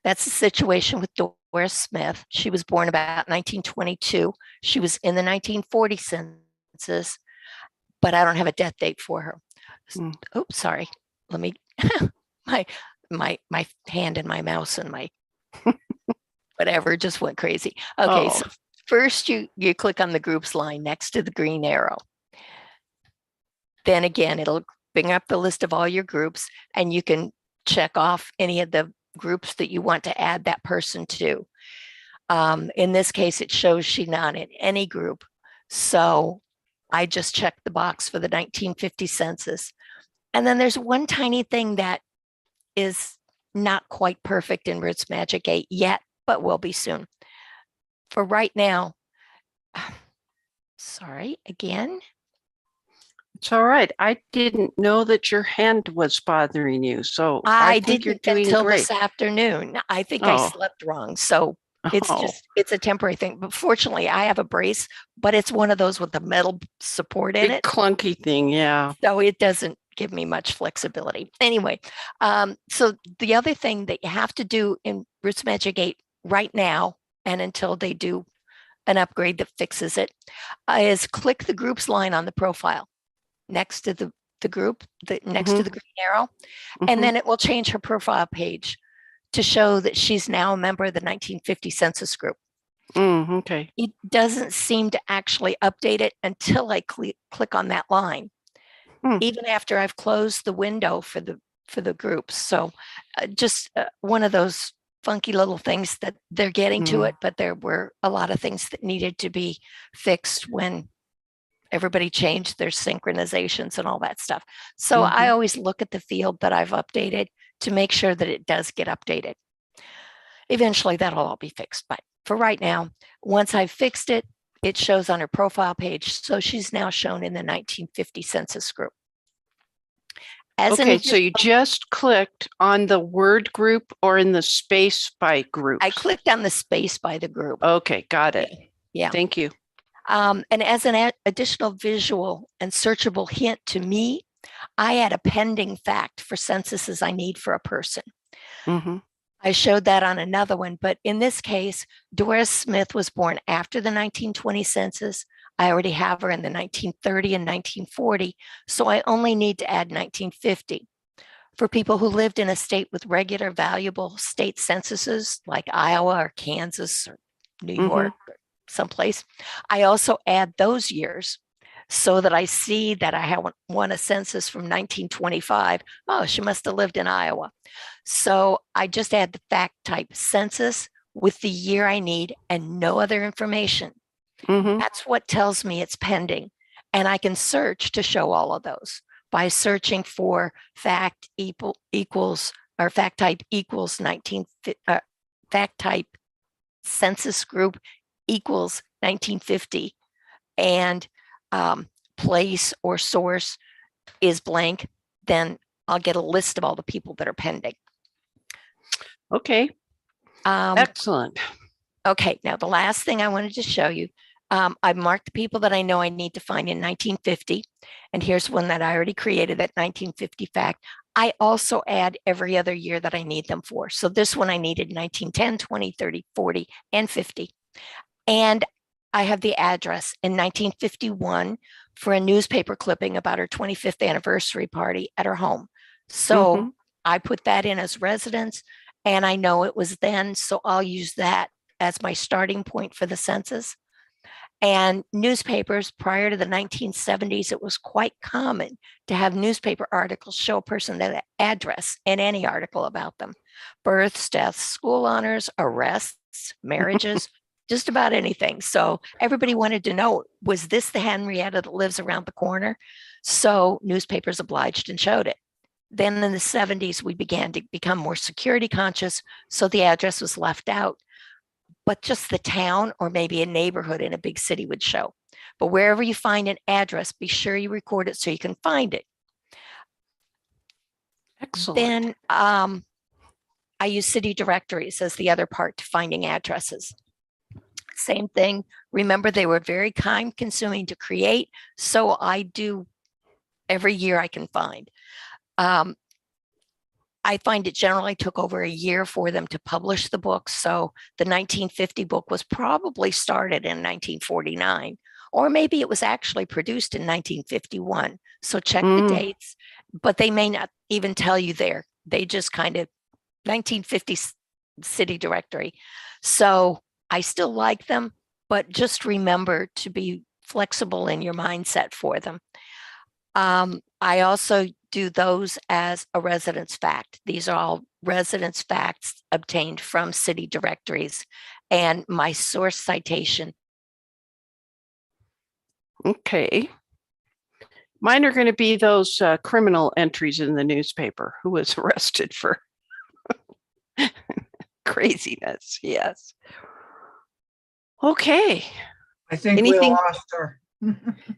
That's the situation with Doris Smith. She was born about 1922. She was in the 1940 census, but I don't have a death date for her. Oops, sorry. Let me, my hand and my mouse and my whatever just went crazy. Okay, so first you click on the groups line next to the green arrow. Then again, it'll bring up the list of all your groups, and you can check off any of the groups that you want to add that person to. In this case, it shows she's not in any group. So I just checked the box for the 1950 census. And then there's one tiny thing that is not quite perfect in Roots Magic 8 yet, but will be soon. For right now, sorry, again. It's all right. I didn't know that your hand was bothering you. So I think you're didn't doing until great. this afternoon. I think I slept wrong. So it's a temporary thing. But fortunately, I have a brace, but it's one of those with the metal support in Big it. clunky thing, yeah. So it doesn't give me much flexibility. Anyway, so the other thing that you have to do in Roots Magic 8 right now, and until they do an upgrade that fixes it, is click the groups line on the profile next to the group, next to the green arrow, and then it will change her profile page to show that she's now a member of the 1950 census group. Okay. It doesn't seem to actually update it until I click on that line, even after I've closed the window for the groups. So just one of those funky little things that they're getting to it, but there were a lot of things that needed to be fixed when everybody changed their synchronizations and all that stuff. So I always look at the field that I've updated to make sure that it does get updated. Eventually that'll all be fixed, but for right now. Once I've fixed it, it shows on her profile page. So she's now shown in the 1950 census group. As an Okay, so you additional- just clicked on the word group or in the space by group? I clicked on the space by the group. Okay, got it. Yeah. Thank you. And as an additional visual and searchable hint to me, I add a pending fact for censuses I need for a person. Mhm. I showed that on another one, but in this case, Doris Smith was born after the 1920 census. I already have her in the 1930 and 1940, so I only need to add 1950. For people who lived in a state with regular valuable state censuses like Iowa or Kansas or New York or someplace, I also add those years so that I see that I have won a census from 1925. Oh, she must have lived in Iowa. So I just add the fact type census with the year I need and no other information. Mhm. That's what tells me it's pending. And I can search to show all of those by searching for fact equals or fact type equals fact type census group equals 1950 and place or source is blank, then I'll get a list of all the people that are pending. Okay, excellent. Okay, now the last thing I wanted to show you, I've marked the people that I know I need to find in 1950. And here's one that I already created, that 1950 fact. I also add every other year that I need them for. So this one I needed 1910, 20, 30, 40, and 50. And I have the address in 1951 for a newspaper clipping about her 25th anniversary party at her home. So I put that in as residence and I know it was then, so I'll use that as my starting point for the census. And newspapers prior to the 1970s, it was quite common to have newspaper articles show a person their address in any article about them. Births, deaths, school honors, arrests, marriages, just about anything. So everybody wanted to know, was this the Henrietta that lives around the corner? So newspapers obliged and showed it. Then in the 70s, we began to become more security conscious. So the address was left out, but just the town or maybe a neighborhood in a big city would show. But wherever you find an address, be sure you record it so you can find it. Excellent. Then I use city directories as the other part to finding addresses. Same thing. Remember, they were very time consuming to create. So I do every year I can find. I find it generally took over a year for them to publish the book. So the 1950 book was probably started in 1949, or maybe it was actually produced in 1951. So check the dates, but they may not even tell you there. They just kind of 1950 city directory. So I still like them, but just remember to be flexible in your mindset for them. I also do those as a residence fact. These are all residence facts obtained from city directories and my source citation. Okay. Mine are going to be those criminal entries in the newspaper. Who was arrested for craziness? Yes. Okay. I think Anything- we lost her.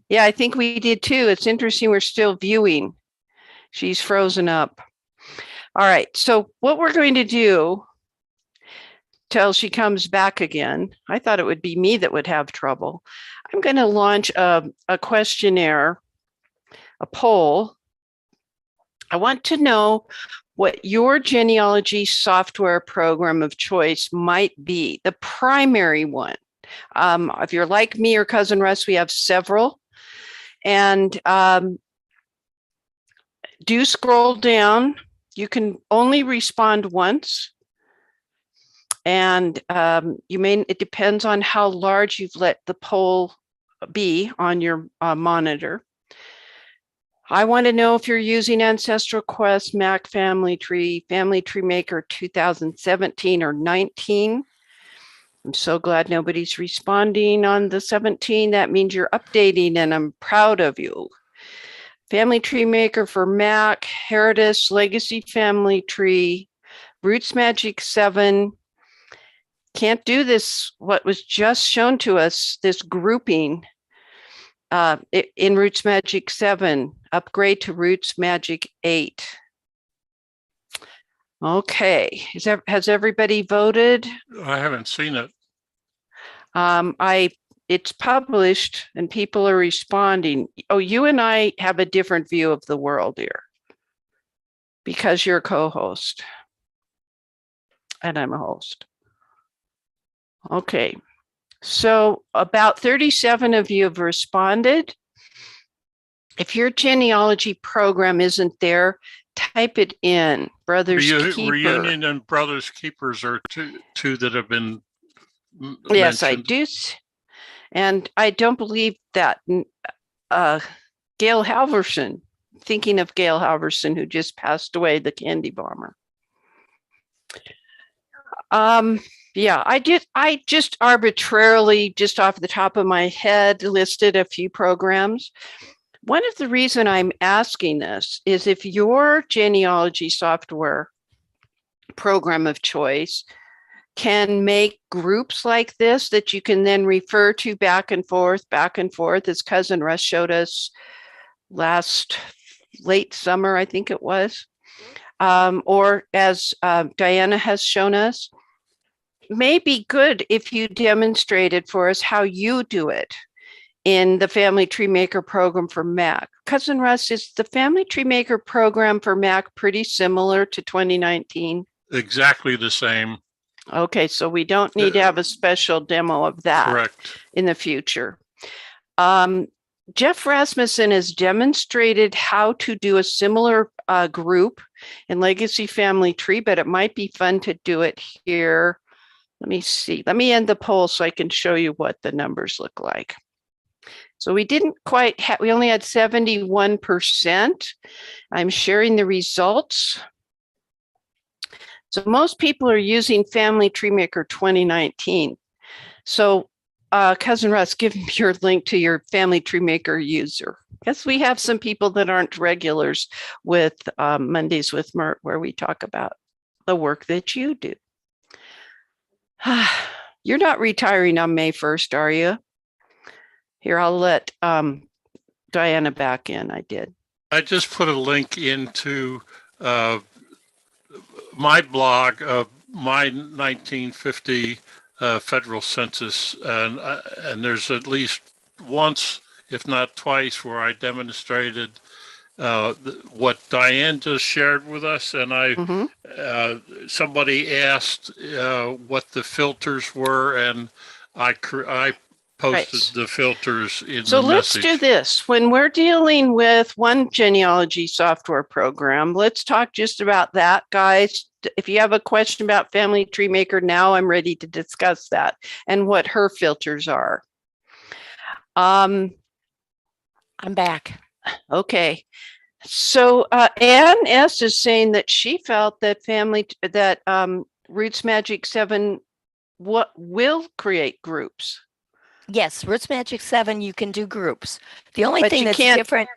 Yeah, I think we did too. It's interesting. We're still viewing. She's frozen up. All right. So what we're going to do till she comes back again, I thought it would be me that would have trouble. I'm going to launch a questionnaire, a poll. I want to know what your genealogy software program of choice might be, the primary one. If you're like me or Cousin Russ, we have several. And do scroll down. You can only respond once. And it depends on how large you've let the poll be on your monitor. I want to know if you're using Ancestral Quest, Mac Family Tree, Family Tree Maker 2017 or 19. I'm so glad nobody's responding on the 17. That means you're updating and I'm proud of you. Family Tree Maker for Mac, Heritage, Legacy Family Tree, Roots Magic 7, can't do this, what was just shown to us, this grouping in Roots Magic 7, upgrade to Roots Magic 8. Okay, has everybody voted? I haven't seen it. It's published and people are responding. Oh, you and I have a different view of the world here because you're a co-host and I'm a host. Okay, so about 37 of you have responded. If your genealogy program isn't there, type it in. Brothers Keeper. Reunion and Brothers Keepers are two that have been Yes, I mentioned. do. And I don't believe that Gail Halverson, thinking of Gail Halverson, who just passed away, the candy bomber. Yeah, I just arbitrarily, just off the top of my head, listed a few programs. One of the reason I'm asking this is if your genealogy software program of choice can make groups like this that you can then refer to back and forth, as Cousin Russ showed us last late summer, I think it was, or as Diana has shown us, may be good if you demonstrated for us how you do it in the Family Tree Maker program for Mac. Cousin Russ, is the Family Tree Maker program for Mac pretty similar to 2019? Exactly the same. Okay, so we don't need to have a special demo of that. Correct. In the future. Jeff Rasmussen has demonstrated how to do a similar group in Legacy Family Tree, but it might be fun to do it here. Let me see. Let me end the poll so I can show you what the numbers look like. So we didn't quite have, we only had 71%. I'm sharing the results. So most people are using Family Tree Maker 2019. So Cousin Russ, give me your link to your Family Tree Maker user. Because we have some people that aren't regulars with Mondays with Myrt, where we talk about the work that you do. You're not retiring on May 1st, are you? Here, I'll let Diana back in. I did. I just put a link into my blog of my 1950 federal census, and there's at least once, if not twice, where I demonstrated what Diane just shared with us, and somebody asked what the filters were, and I posted the filters in the message. So let's do this. When we're dealing with one genealogy software program, let's talk just about that, guys. If you have a question about Family Tree Maker now, I'm ready to discuss that and what her filters are. I'm back. Okay. So Ann S. is saying that she felt that Roots Magic 7 will create groups. Yes, Roots Magic 7, you can do groups. The only But thing you that's can't- different,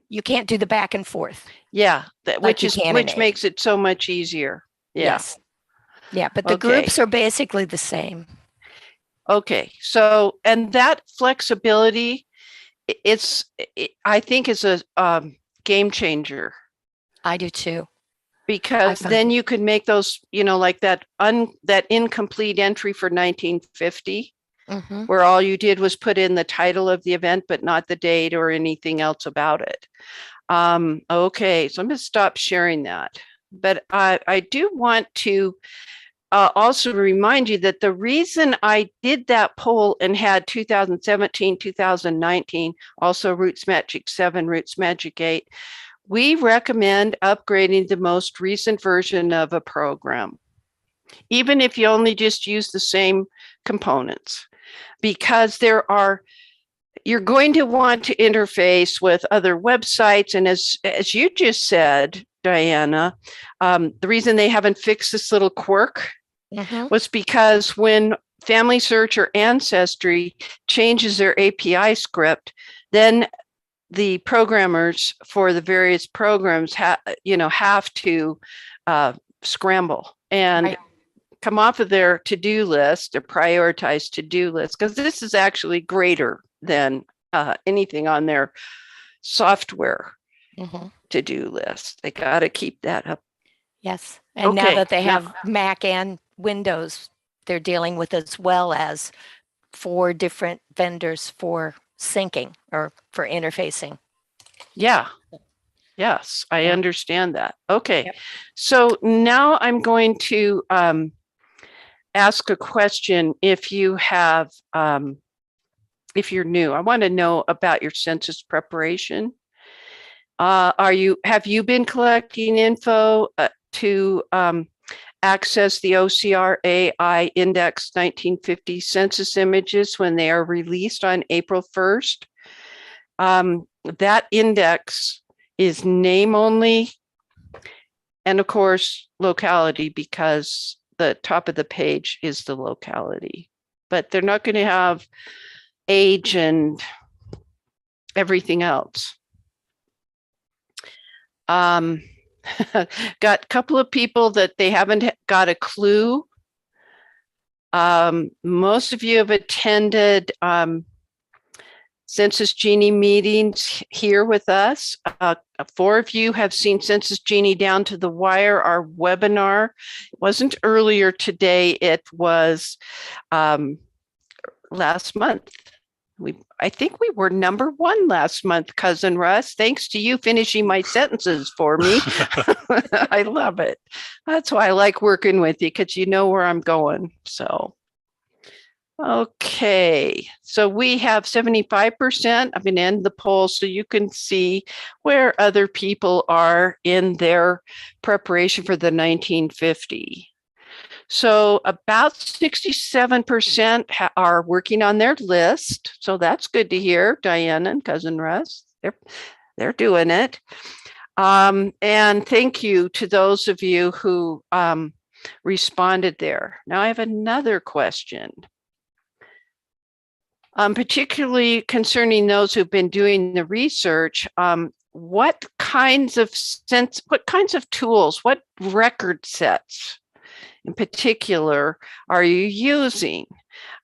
you can't do the back and forth. Yeah, Like you can in which A. makes it so much easier. Yeah. Yes. Yeah, but the Okay. groups are basically the same. Okay. So, and that flexibility, I think is a game changer, I do too. because found then you could make those, like that incomplete entry for 1950. Mhm. Where all you did was put in the title of the event, but not the date or anything else about it. Okay, so I'm going to stop sharing that. But I do want to also remind you that the reason I did that poll and had 2017, 2019, also Roots Magic 7, Roots Magic 8, we recommend upgrading the most recent version of a program, even if you only just use the same components. Because you're going to want to interface with other websites. And as you just said, Diana, the reason they haven't fixed this little quirk was because when Family Search or Ancestry changes their API script, then the programmers for the various programs have to scramble. And come off of their to-do list, their prioritized to-do list, because this is actually greater than anything on their software to-do list. They got to keep that up. Yes. And now Okay, that they now- have Mac and Windows, they're dealing with as well as 4 different vendors for syncing or for interfacing. Yeah. Yes, I Yeah. understand that. Okay. Yep. So now I'm going to ask a question. If you have, if you're new, I want to know about your census preparation. Have you been collecting info to access the OCR AI Index 1950 census images when they are released on April 1st? That index is name only, and of course, locality, because the top of the page is the locality. But they're not going to have age and everything else. Got a couple of people that they haven't got a clue. Most of you have attended CensusGenie meetings here with us. 4 of you have seen CensusGenie Down to the Wire, our webinar. It wasn't earlier today, it was last month. I think we were number 1 last month, Cousin Russ, thanks to you finishing my sentences for me. I love it. That's why I like working with you, because you know where I'm going. So, okay. So we have 75%. I'm going to end the poll so you can see where other people are in their preparation for the 1950. So about 67% are working on their list. So that's good to hear, Diana and Cousin Russ. They're doing it. And thank you to those of you who responded there. Now I have another question. Particularly concerning those who've been doing the research, what kinds of tools, what record sets in particular are you using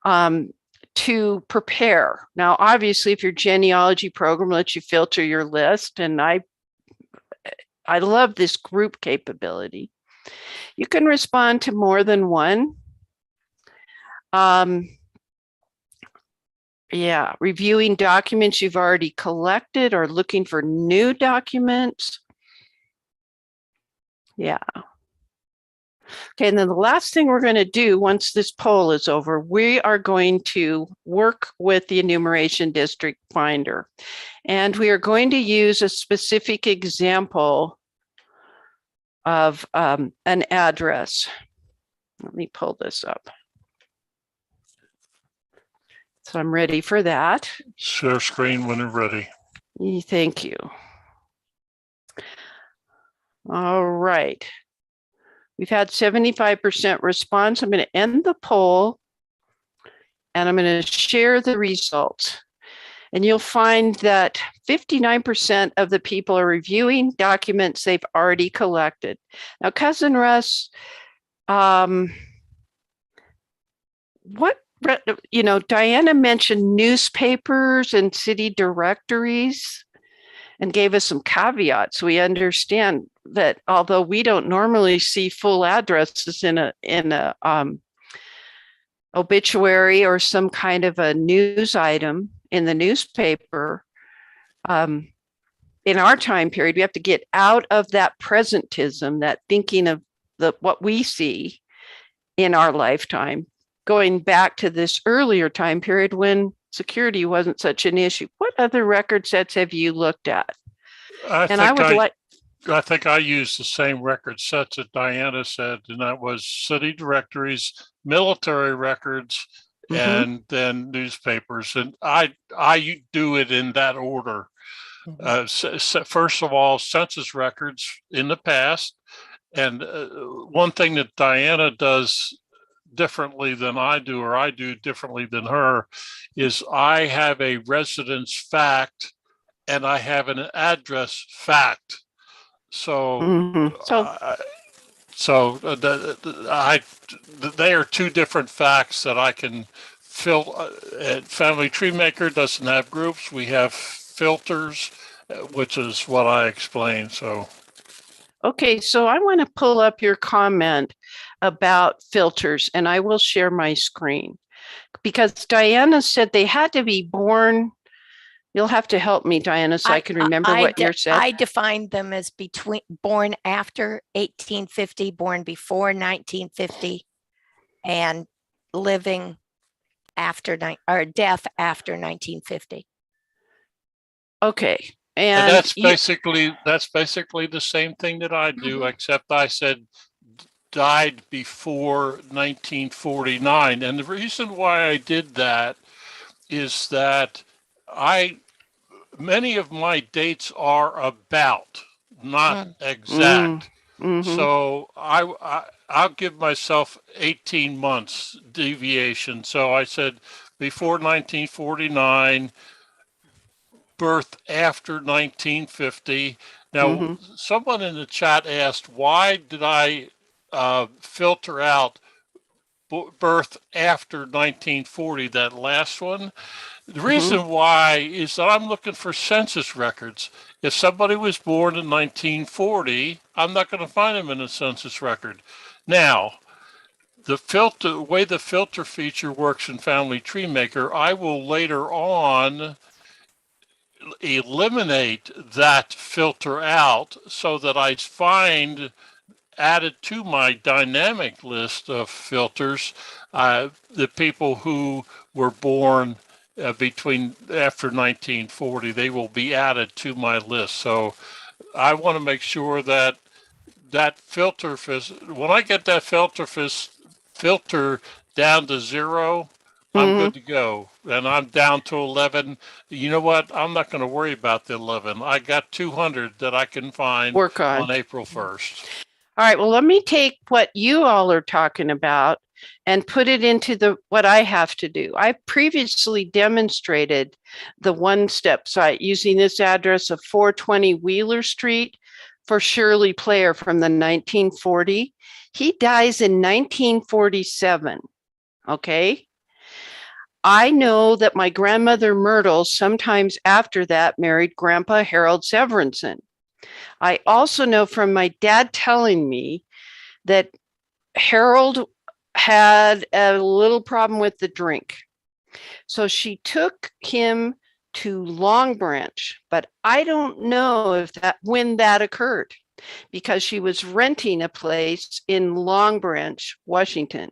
to prepare? Now, obviously, if your genealogy program lets you filter your list, and I love this group capability, you can respond to more than one. Yeah, reviewing documents you've already collected or looking for new documents. Yeah. Okay, and then the last thing we're going to do once this poll is over, we are going to work with the enumeration district finder. And we are going to use a specific example of an address. Let me pull this up. So I'm ready for that. Share screen when you're ready. Thank you. All right. We've had 75% response. I'm going to end the poll and I'm going to share the results. And you'll find that 59% of the people are reviewing documents they've already collected. Now, Cousin Russ, Diana mentioned newspapers and city directories and gave us some caveats. We understand that although we don't normally see full addresses in a obituary or some kind of a news item in the newspaper, in our time period, we have to get out of that presentism, that thinking of what we see in our lifetime, going back to this earlier time period when security wasn't such an issue. What other record sets have you looked at? I think I used the same record sets that Diana said, and that was city directories, military records, and then newspapers. And I do it in that order. First of all, census records in the past. And one thing that Diana does differently than I do, or I do differently than her, is I have a residence fact and I have an address fact. So, So they are two different facts that I can fill. Family Tree Maker doesn't have groups. We have filters, which is what I explained. So. Okay, so I want to pull up your comment about filters, and I will share my screen because Diana said they had to be born. You'll have to help me, Diana, so I can remember what you said. I defined them as born after 1850, born before 1950, and living after or death after 1950. Okay. And that's basically the same thing that I do, except I said died before 1949. And the reason why I did that is that many of my dates are about, not exact. So I'll give myself 18 months deviation. So I said before 1949, birth after 1950. Now, someone in the chat asked, why did I filter out birth after 1940, that last one? The reason why is that I'm looking for census records. If somebody was born in 1940, I'm not going to find them in a census record. Now, the way the filter feature works in Family Tree Maker, I will later on eliminate that filter out so that I find added to my dynamic list of filters the people who were born between after 1940. They will be added to my list. So I want to make sure that filter when I get that filter down to 0, I'm good to go. And I'm down to 11. You know what? I'm not going to worry about the 11. I got 200 that I can find on April 1st. All right. Well, let me take what you all are talking about and put it into what I have to do. I previously demonstrated the one-step site using this address of 420 Wheeler Street for Shirley Player from the 1940. He dies in 1947. Okay. I know that my grandmother Myrtle, sometimes after that, married Grandpa Harold Severinson. I also know from my dad telling me that Harold had a little problem with the drink. So she took him to Long Branch, but I don't know when that occurred because she was renting a place in Long Branch, Washington.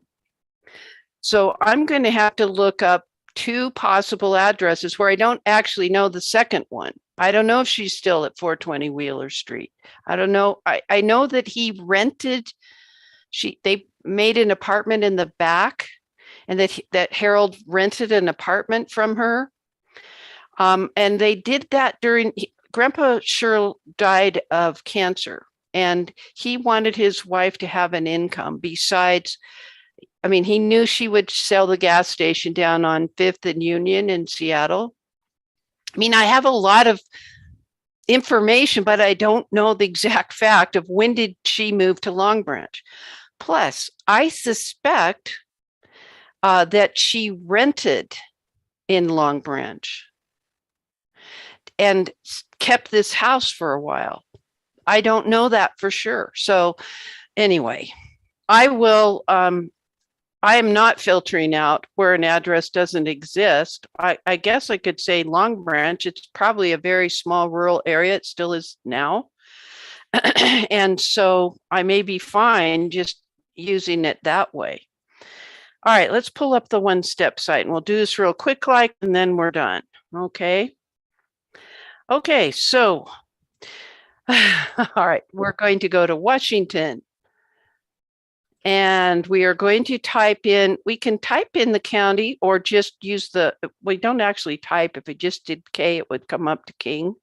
So I'm going to have to look up 2 possible addresses where I don't actually know the second one. I don't know if she's still at 420 Wheeler Street. I don't know. I know that he rented, they made an apartment in the back, and that Harold rented an apartment from her. And they did that Grandpa Sherl died of cancer, and he wanted his wife to have an income besides. I mean, he knew she would sell the gas station down on 5th and Union in Seattle. I mean, I have a lot of information, but I don't know the exact fact of when did she move to Long Branch. Plus, I suspect that she rented in Long Branch and kept this house for a while. I don't know that for sure. So anyway, I will... I am not filtering out where an address doesn't exist. I guess I could say Long Branch. It's probably a very small rural area. It still is now. And so I may be fine just using it that way. All right, let's pull up the one-step site and we'll do this real quick and then we're done. Okay. Okay, so, all right, we're going to go to Washington. And we are going to type in, we can type in the county or just use we don't actually type. If we just did K, it would come up to King.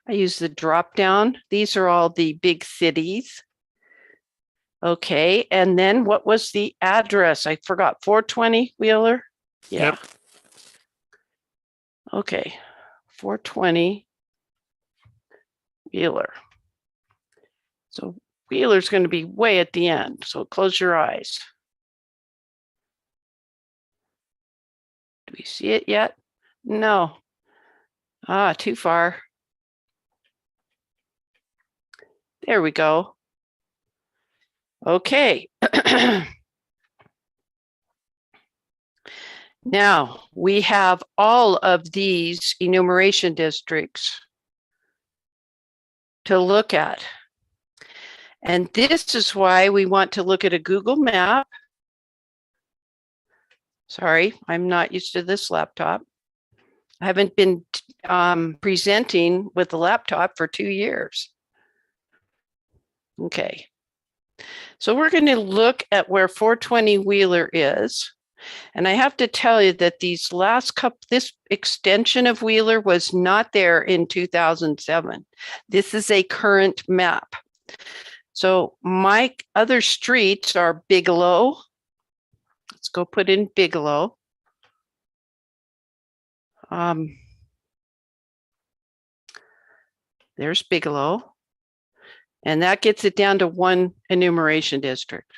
I use the drop down. These are all the big cities. Okay, and then what was the address? I forgot, 420 Wheeler? Yeah. Yep. Okay, 420 Wheeler. So Wheeler's going to be way at the end, so close your eyes. Do we see it yet? No. Ah, too far. There we go. Okay. Now we have all of these enumeration districts to look at. And this is why we want to look at a Google map. Sorry, I'm not used to this laptop. I haven't been presenting with the laptop for 2 years. Okay. So we're going to look at where 420 Wheeler is. And I have to tell you that these last couple, this extension of Wheeler was not there in 2007. This is a current map. So my other streets are Bigelow. Let's go put in Bigelow. There's Bigelow. And that gets it down to one enumeration district.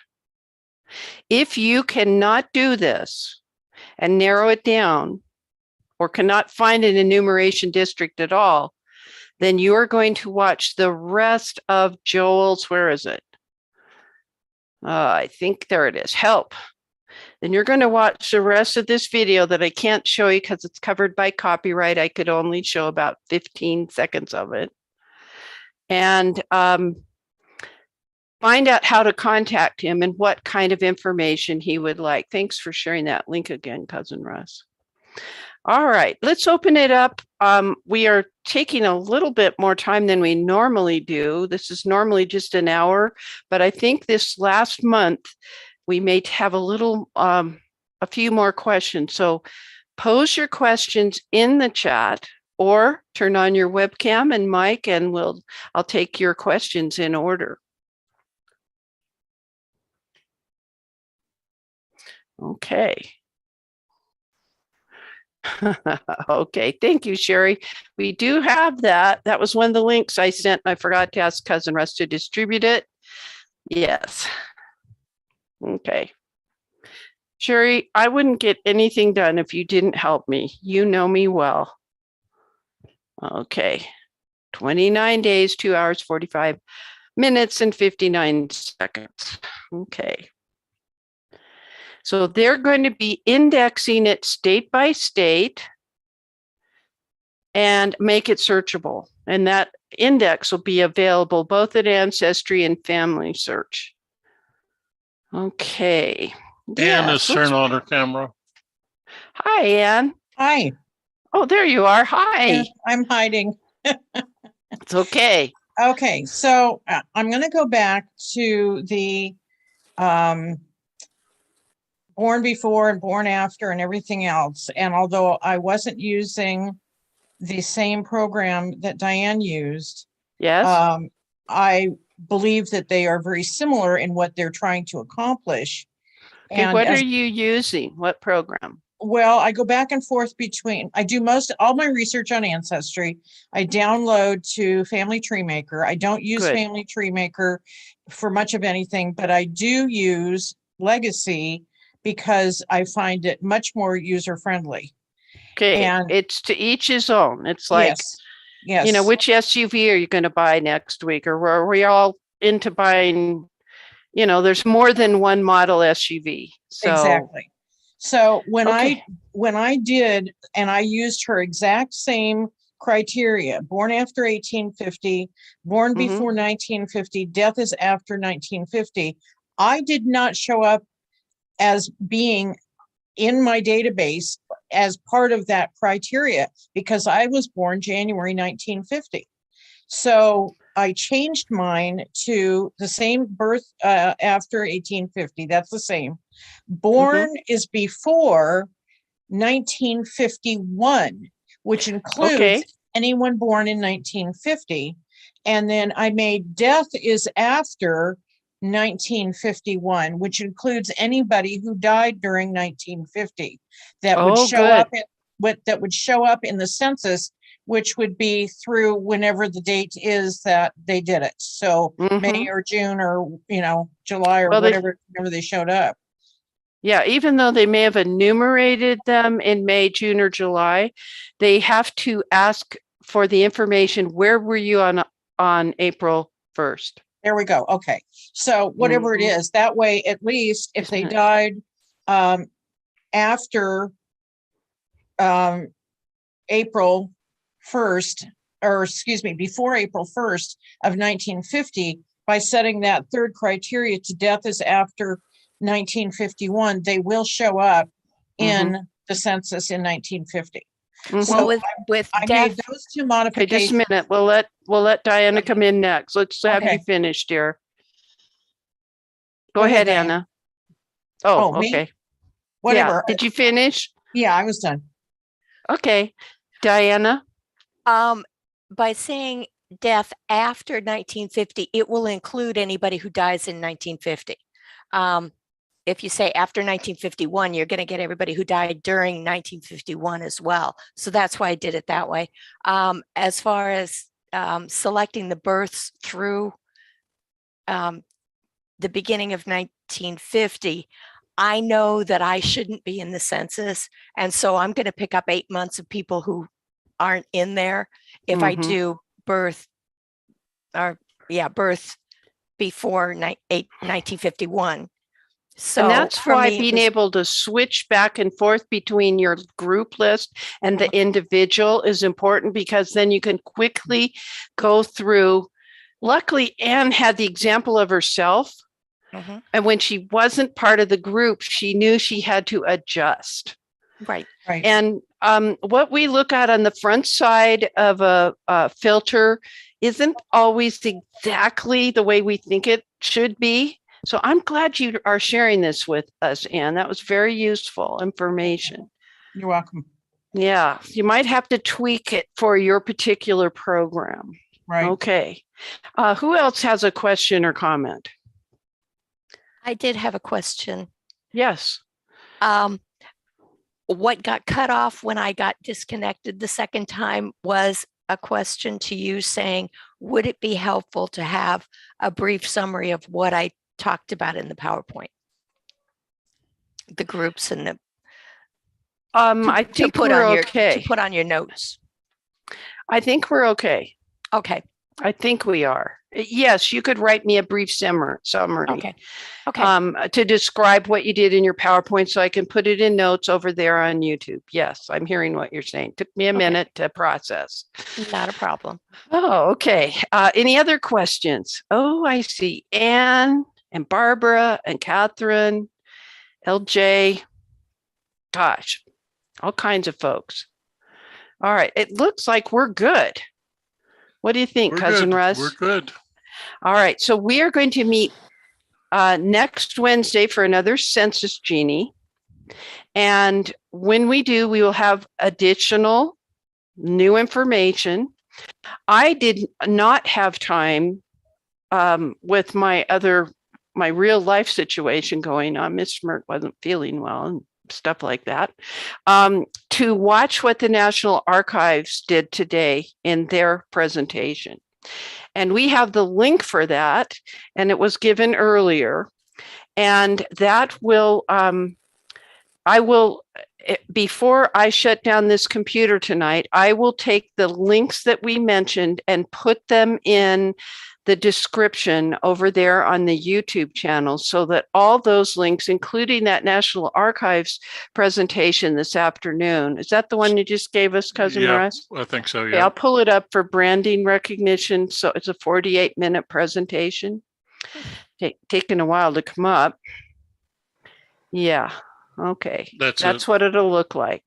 If you cannot do this and narrow it down, or cannot find an enumeration district at all, then you are going to watch the rest of Joel's, where is it? I think there it is, help. Then you're going to watch the rest of this video that I can't show you because it's covered by copyright. I could only show about 15 seconds of it. And find out how to contact him and what kind of information he would like. Thanks for sharing that link again, Cousin Russ. All right, let's open it up. We are taking a little bit more time than we normally do. This is normally just an hour, but I think this last month we may have a few more questions. So pose your questions in the chat or turn on your webcam and mic, and I'll take your questions in order. Okay. Okay, thank you, Sherry. We do have that. That was one of the links I sent. I forgot to ask Cousin Russ to distribute it. Yes. Okay. Sherry, I wouldn't get anything done if you didn't help me. You know me well. Okay. 29 days, 2 hours, 45 minutes, and 59 seconds. Okay. So they're going to be indexing it state by state and make it searchable. And that index will be available both at Ancestry and Family Search. Okay. Anne is turned on her camera. Hi, Anne. Hi. Oh, there you are. Hi. Yeah, I'm hiding. It's okay. Okay, so I'm going to go back to the born before and born after and everything else. And although I wasn't using the same program that Diane used, yes, I believe that they are very similar in what they're trying to accomplish. Okay, and what are you using? What program? Well, I go back and forth between, I do all my research on Ancestry. I download to Family Tree Maker. I don't use Good. Family Tree Maker for much of anything, but I do use Legacy because I find it much more user-friendly. Okay, And it's to each his own. It's like, yes. you know, which SUV are you going to buy next week? Or are we all into buying, you know, there's more than one model SUV. So Exactly. So when Okay. I did, and I used her exact same criteria, born after 1850, born Mhm. before 1950, death is after 1950, I did not show up as being in my database as part of that criteria because I was born January 1950. So I changed mine to the same birth after 1850. That's the same. Born is before 1951, which includes Okay. anyone born in 1950. And then I made death is after 1951, which includes anybody who died during 1950 that would Oh, show good. up that would show up in the census which would be through whenever the date is that they did it. So May or June or, July or Well, whatever, whenever they showed up. Yeah, even though they may have enumerated them in May, June, or July, they have to ask for the information. Where were you on April 1st? There we go. Okay. So whatever it is, that way, at least if they died after April 1st, or excuse me, before April 1st of 1950, by setting that third criteria to death is after 1951, they will show up in the census in 1950. So Well, with I death, made those two Okay, modifications. just a minute. We'll let Diana come in next. Let's have Okay. you finish, dear. Go Go ahead, ahead, Diane. Anna. Oh, Oh, me? okay. Whatever. Yeah. Did you finish? Yeah, I was done. Okay. Diana? by saying death after 1950, it will include anybody who dies in 1950. If you say after 1951, you're going to get everybody who died during 1951 as well. So that's why I did it that way. As far as selecting the births through the beginning of 1950, I know that I shouldn't be in the census. And so I'm going to pick up 8 months of people who aren't in there if I do birth before 1951. So and that's for why me, being able to switch back and forth between your group list and the individual is important, because then you can quickly go through. Luckily, Anne had the example of herself. And when she wasn't part of the group, she knew she had to adjust. Right. And what we look at on the front side of a filter isn't always exactly the way we think it should be. So I'm glad you are sharing this with us, Anne. That was very useful information. You're welcome. Yeah, you might have to tweak it for your particular program. Right. Okay. Who else has a question or comment? I did have a question. Yes. What got cut off when I got disconnected the second time was a question to you saying, would it be helpful to have a brief summary of what I talked about in the PowerPoint? The groups and the I think we're okay. To put on your notes. I think we're okay. Okay. I think we are. Yes, you could write me a brief summary. Okay. Okay. To describe what you did in your PowerPoint so I can put it in notes over there on YouTube. Yes, I'm hearing what you're saying. Took me a minute to process. Not a problem. Oh, okay. Any other questions? Oh, I see. Anne and Barbara and Catherine, LJ. Gosh, all kinds of folks. All right. It looks like we're good. What do you think, Cousin Russ? We're good. All right. So we are going to meet next Wednesday for another CensusGenie. And when we do, we will have additional new information. I did not have time with my real life situation going on. Miss Mert wasn't feeling well and stuff like that, to watch what the National Archives did today in their presentation. And we have the link for that, and it was given earlier. And that will, before I shut down this computer tonight, I will take the links that we mentioned and put them in the description over there on the YouTube channel, so that all those links, including that National Archives presentation this afternoon, is that the one you just gave us, Cousin Russ? I think so, Okay, yeah. I'll pull it up for branding recognition. So it's a 48-minute presentation. Taking a while to come up. Yeah. Okay, that's what it'll look like.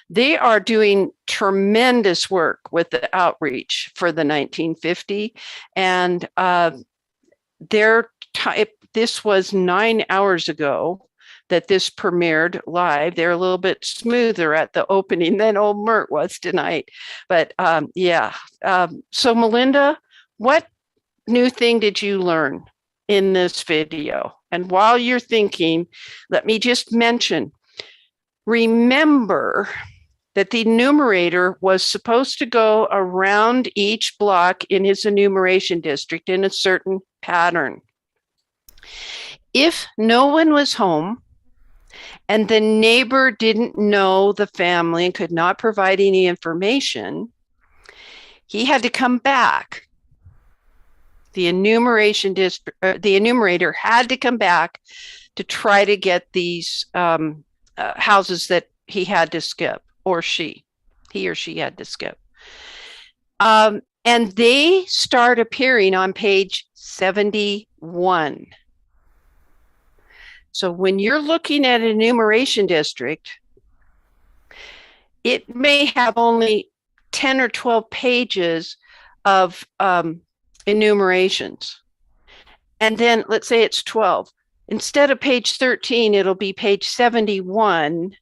They are doing tremendous work with the outreach for the 1950, and this was 9 hours ago that this premiered live. They're a little bit smoother at the opening than old Mert was tonight, but yeah. So Melinda, what new thing did you learn in this video? And while you're thinking, let me just mention, remember that the enumerator was supposed to go around each block in his enumeration district in a certain pattern. If no one was home and the neighbor didn't know the family and could not provide any information, he had to come back. The the enumerator had to come back to try to get these houses that he had to skip, or he or she had to skip. And they start appearing on page 71. So when you're looking at an enumeration district, it may have only 10 or 12 pages of enumerations. And then let's say it's 12. Instead of page 13, it'll be page 71.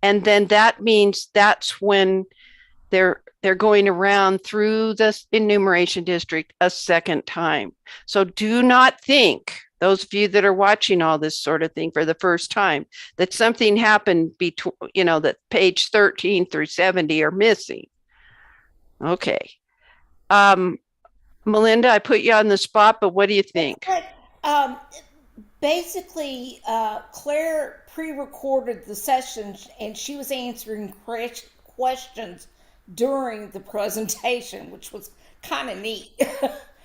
And then that means that's when they're going around through the enumeration district a second time. So do not think, those of you that are watching all this sort of thing for the first time, that something happened between, that page 13 through 70 are missing. Okay. Melinda, I put you on the spot, but what do you think? Basically, Claire pre-recorded the sessions and she was answering questions during the presentation, which was kind of neat.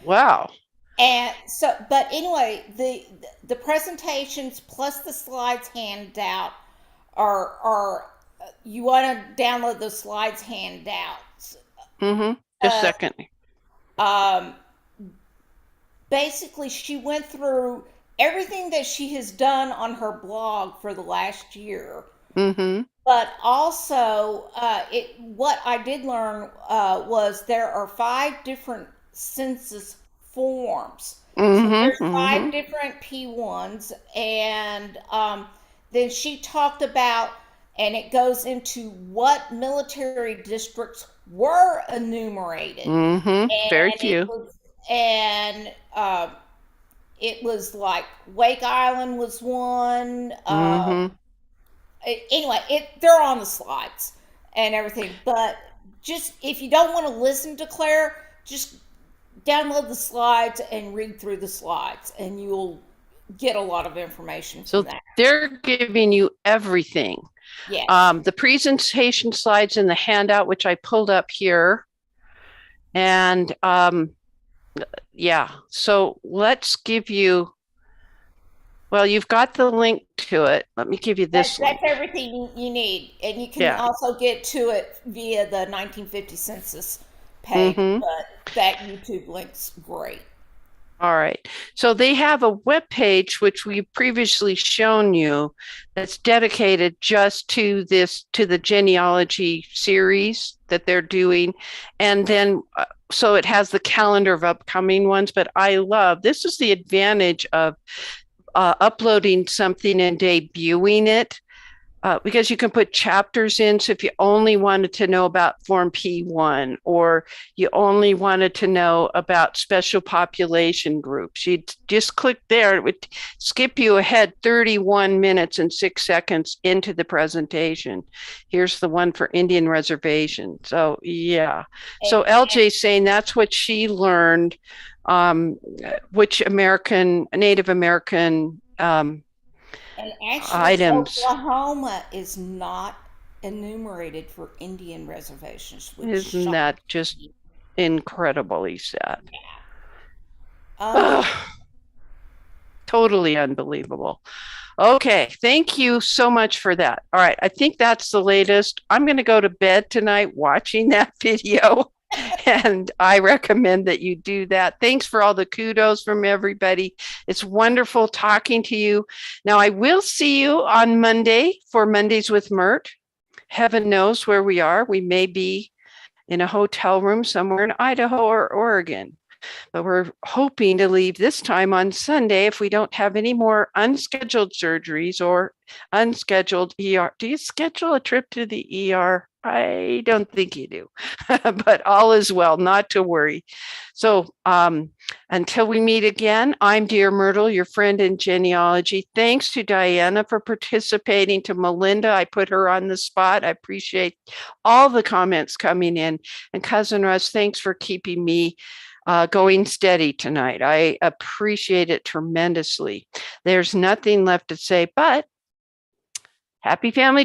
Wow. And so, but anyway, the presentations plus the slides handout are you want to download the slides handouts. Mm-hmm. Just a second. Basically, she went through everything that she has done on her blog for the last year. Mm-hmm. But also, what I did learn was there are 5 different census forms. Mm-hmm. So there's 5 different P1s, and then she talked about, and it goes into what military districts were enumerated. Mm-hmm. Very few. It was like Wake Island was one. Anyway, they're on the slides and everything. But just if you don't want to listen to Claire, just download the slides and read through the slides, and you'll get a lot of information from that. They're giving you everything. Yeah. The presentation slides in the handout, which I pulled up here. And yeah, so let's give you, well, you've got the link to it. Let me give you this. That's everything you need. And you can also get to it via the 1950 census page, but that YouTube link's great. All right. So they have a web page, which we've previously shown you, that's dedicated just to the genealogy series that they're doing. And then, so it has the calendar of upcoming ones, but this is the advantage of uploading something and debuting it, because you can put chapters in. So if you only wanted to know about Form P1, or you only wanted to know about special population groups, you'd just click there. It would skip you ahead 31 minutes and 6 seconds into the presentation. Here's the one for Indian reservation. So yeah. So LJ's saying that's what she learned, which Native American and actually, items. Oklahoma is not enumerated for Indian reservations. Isn't that just incredibly sad? Yeah. Totally unbelievable. Okay, thank you so much for that. All right, I think that's the latest. I'm going to go to bed tonight watching that video. And I recommend that you do that. Thanks for all the kudos from everybody. It's wonderful talking to you. Now, I will see you on Monday for Mondays with Myrt. Heaven knows where we are. We may be in a hotel room somewhere in Idaho or Oregon. But we're hoping to leave this time on Sunday if we don't have any more unscheduled surgeries or unscheduled ER. Do you schedule a trip to the ER? I don't think you do, but all is well, not to worry. So until we meet again, I'm Dear Myrtle, your friend in genealogy. Thanks to Diana for participating, to Melinda, I put her on the spot. I appreciate all the comments coming in. And Cousin Russ, thanks for keeping me going steady tonight. I appreciate it tremendously. There's nothing left to say, but happy family